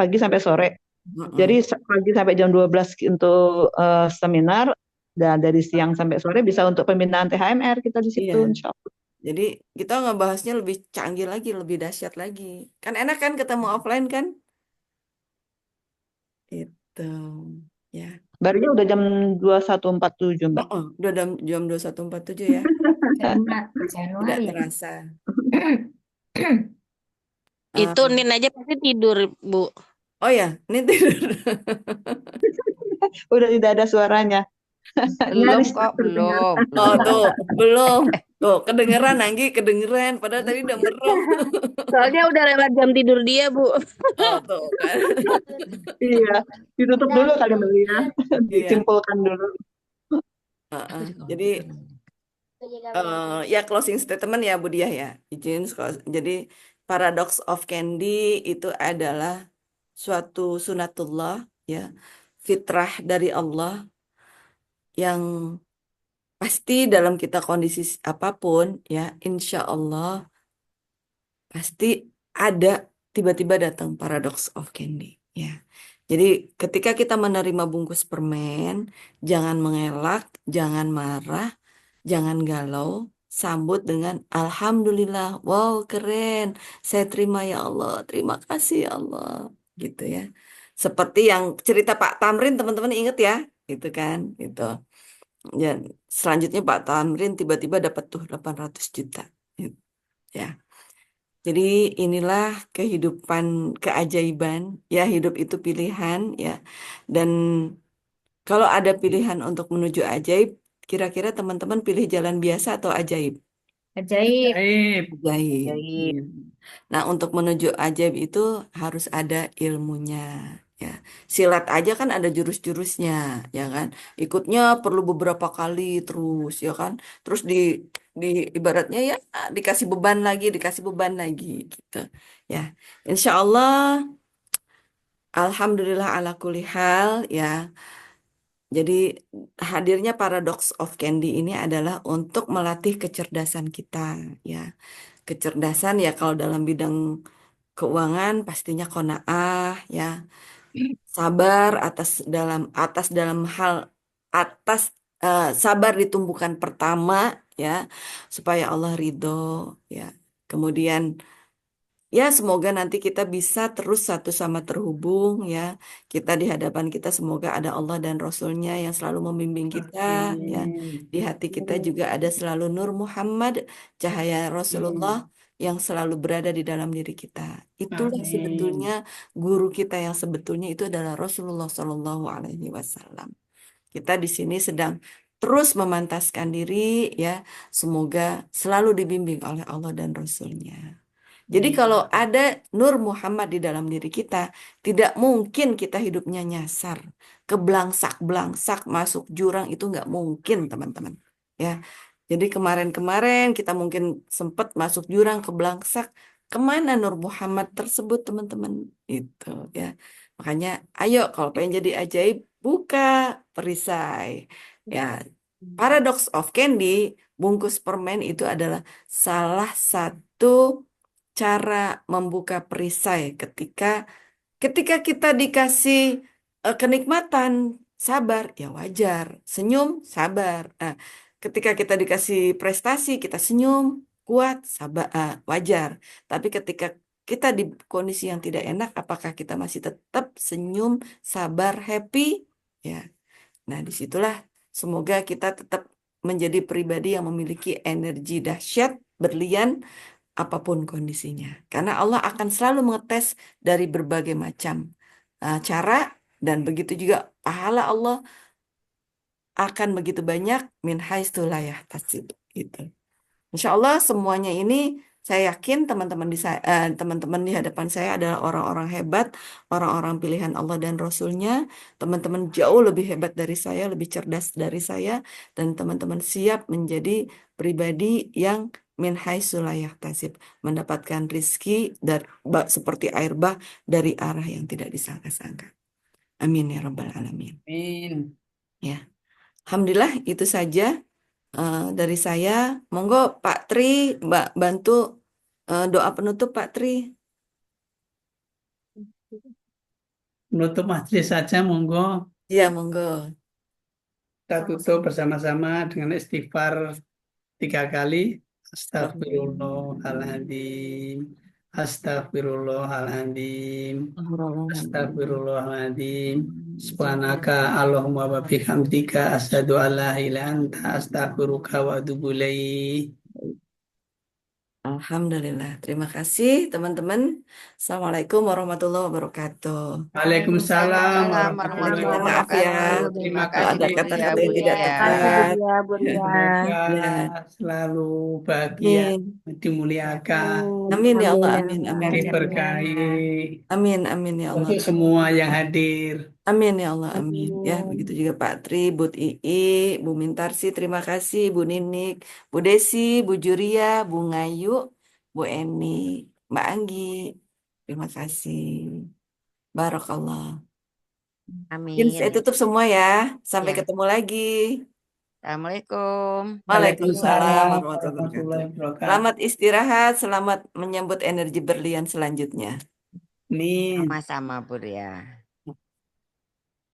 pagi sampai sore. Jadi Mm-mm. pagi sampai jam 12 untuk seminar dan dari siang sampai sore bisa untuk pembinaan THMR kita di situ Iya, insya Allah. jadi kita ngebahasnya lebih canggih lagi, lebih dahsyat lagi. Kan enak kan ketemu offline kan? Itu, ya. Barunya udah jam 21.47 Mbak. Udah jam 21.47 ya. Tidak Januari. terasa. Itu Eh, Nin aja pasti tidur, Bu. oh ya, ini tidur. Udah tidak ada suaranya. Belum Nyaris kok, terdengar. belum, Oh belum. tuh, belum. Tuh, kedengeran Anggi, kedengeran. Padahal tadi udah merem. Soalnya udah lewat jam tidur dia, Bu. Oh tuh kan. Iya, ditutup dulu kali Mbak Lia. Iya. Disimpulkan dulu. Jadi ya closing statement ya Budiah ya. Izin. Jadi paradox of candy itu adalah suatu sunatullah ya, fitrah dari Allah yang pasti dalam kita kondisi apapun ya, insya Allah pasti ada tiba-tiba datang paradox of candy ya. Jadi ketika kita menerima bungkus permen, jangan mengelak, jangan marah, jangan galau, sambut dengan Alhamdulillah, wow keren, saya terima ya Allah, terima kasih ya Allah, gitu ya. Seperti yang cerita Pak Tamrin teman-teman ingat ya, gitu kan, gitu. Ya, selanjutnya Pak Tamrin tiba-tiba dapat tuh 800 juta, ya. Jadi inilah kehidupan keajaiban, ya hidup itu pilihan, ya. Dan kalau ada pilihan untuk menuju ajaib, kira-kira teman-teman pilih jalan biasa atau ajaib? Ajaib. Aib. Ajaib. Jadi Nah, untuk menuju ajaib itu harus ada ilmunya, ya. Silat aja kan ada jurus-jurusnya, ya kan? Ikutnya perlu beberapa kali terus, ya kan? Terus di ibaratnya ya dikasih beban lagi, dikasih beban lagi, gitu. Ya, insya Allah, alhamdulillah ala kulli hal, ya. Jadi hadirnya paradox of candy ini adalah untuk melatih kecerdasan kita, ya. Kecerdasan ya kalau dalam bidang keuangan pastinya qanaah ya, sabar atas dalam hal atas sabar ditumbuhkan pertama ya supaya Allah ridho ya. Kemudian ya, semoga nanti kita bisa terus satu sama terhubung ya. Kita di hadapan kita semoga ada Allah dan Rasulnya yang selalu membimbing kita ya. Amin. Di hati kita juga ada selalu Nur Muhammad, cahaya Rasulullah yang selalu berada di dalam diri kita. Itulah sebetulnya Amin. guru kita yang sebetulnya itu adalah Rasulullah Shallallahu Alaihi Wasallam. Kita di sini sedang terus memantaskan diri ya. Semoga selalu dibimbing oleh Allah dan Rasulnya. Jadi kalau ada Nur Muhammad di dalam diri kita, tidak mungkin kita hidupnya nyasar, keblangsak-blangsak, masuk jurang itu nggak mungkin, teman-teman. Ya, jadi kemarin-kemarin kita mungkin sempat masuk jurang, keblangsak. Kemana Nur Muhammad tersebut, teman-teman? Itu ya. Makanya, ayo kalau pengen jadi ajaib, buka perisai. Ya, paradox of candy, bungkus permen itu adalah salah satu cara membuka perisai ketika kita dikasih kenikmatan, sabar, ya wajar. Senyum, sabar. Nah, ketika kita dikasih prestasi, kita senyum, kuat, sabar, wajar. Tapi ketika kita di kondisi yang tidak enak, apakah kita masih tetap senyum, sabar, happy? Ya. Nah, disitulah semoga kita tetap menjadi pribadi yang memiliki energi dahsyat, berlian, apapun kondisinya. Karena Allah akan selalu mengetes dari berbagai macam cara dan begitu juga pahala Allah akan begitu banyak min haitsu la yahtasib gitu. Insya Allah semuanya ini saya yakin teman-teman di hadapan saya adalah orang-orang hebat, orang-orang pilihan Allah dan Rasulnya. Teman-teman jauh lebih hebat dari saya, lebih cerdas dari saya, dan teman-teman siap menjadi pribadi yang min haitsu la yahtasib, mendapatkan rizki seperti air bah dari arah yang tidak disangka-sangka. Amin ya rabbal alamin. Amin. Ya, alhamdulillah itu saja dari saya. Monggo Pak Tri, Mbak bantu doa penutup Pak Tri. Menutup majelis saja, monggo. Iya, monggo. Kita tutup bersama-sama dengan istighfar 3 kali. Astagfirullahaladzim. Astagfirullahaladzim. Astagfirullahaladzim. Subhanaka Allahumma wa bihamdika asyhadu an la ilaha anta astaghfiruka wa atubu ilaik. Alhamdulillah. Terima kasih teman-teman. Assalamualaikum warahmatullahi wabarakatuh. Waalaikumsalam warahmatullahi Minta maaf ya wabarakatuh. Terima Terima kalau ada kasih kasih Bu ya, kata-kata yang Bu tidak ya. Kasih tepat. Budia, Budia. Semoga Ya, selalu bahagia, amin. dimuliakan, Amin ya Allah, Amin, amin, amin. diberkahi Amin, amin ya Allah. untuk semua yang hadir. Amin ya Allah, amin. Ya, amin. begitu juga Pak Tri, Bu Ii, Bu Mintarsi, terima kasih, Bu Ninik, Bu Desi, Bu Juria, Bu Ngayu, Bu Eni, Mbak Anggi, terima kasih. Barakallah. Mungkin Amin. saya tutup semua ya. Sampai Ya. ketemu lagi. Assalamualaikum. Waalaikumsalam Waalaikumsalam warahmatullahi warahmatullahi wabarakatuh. wabarakatuh. Selamat istirahat, selamat menyambut energi berlian selanjutnya. Amin. Sama-sama, Bur ya.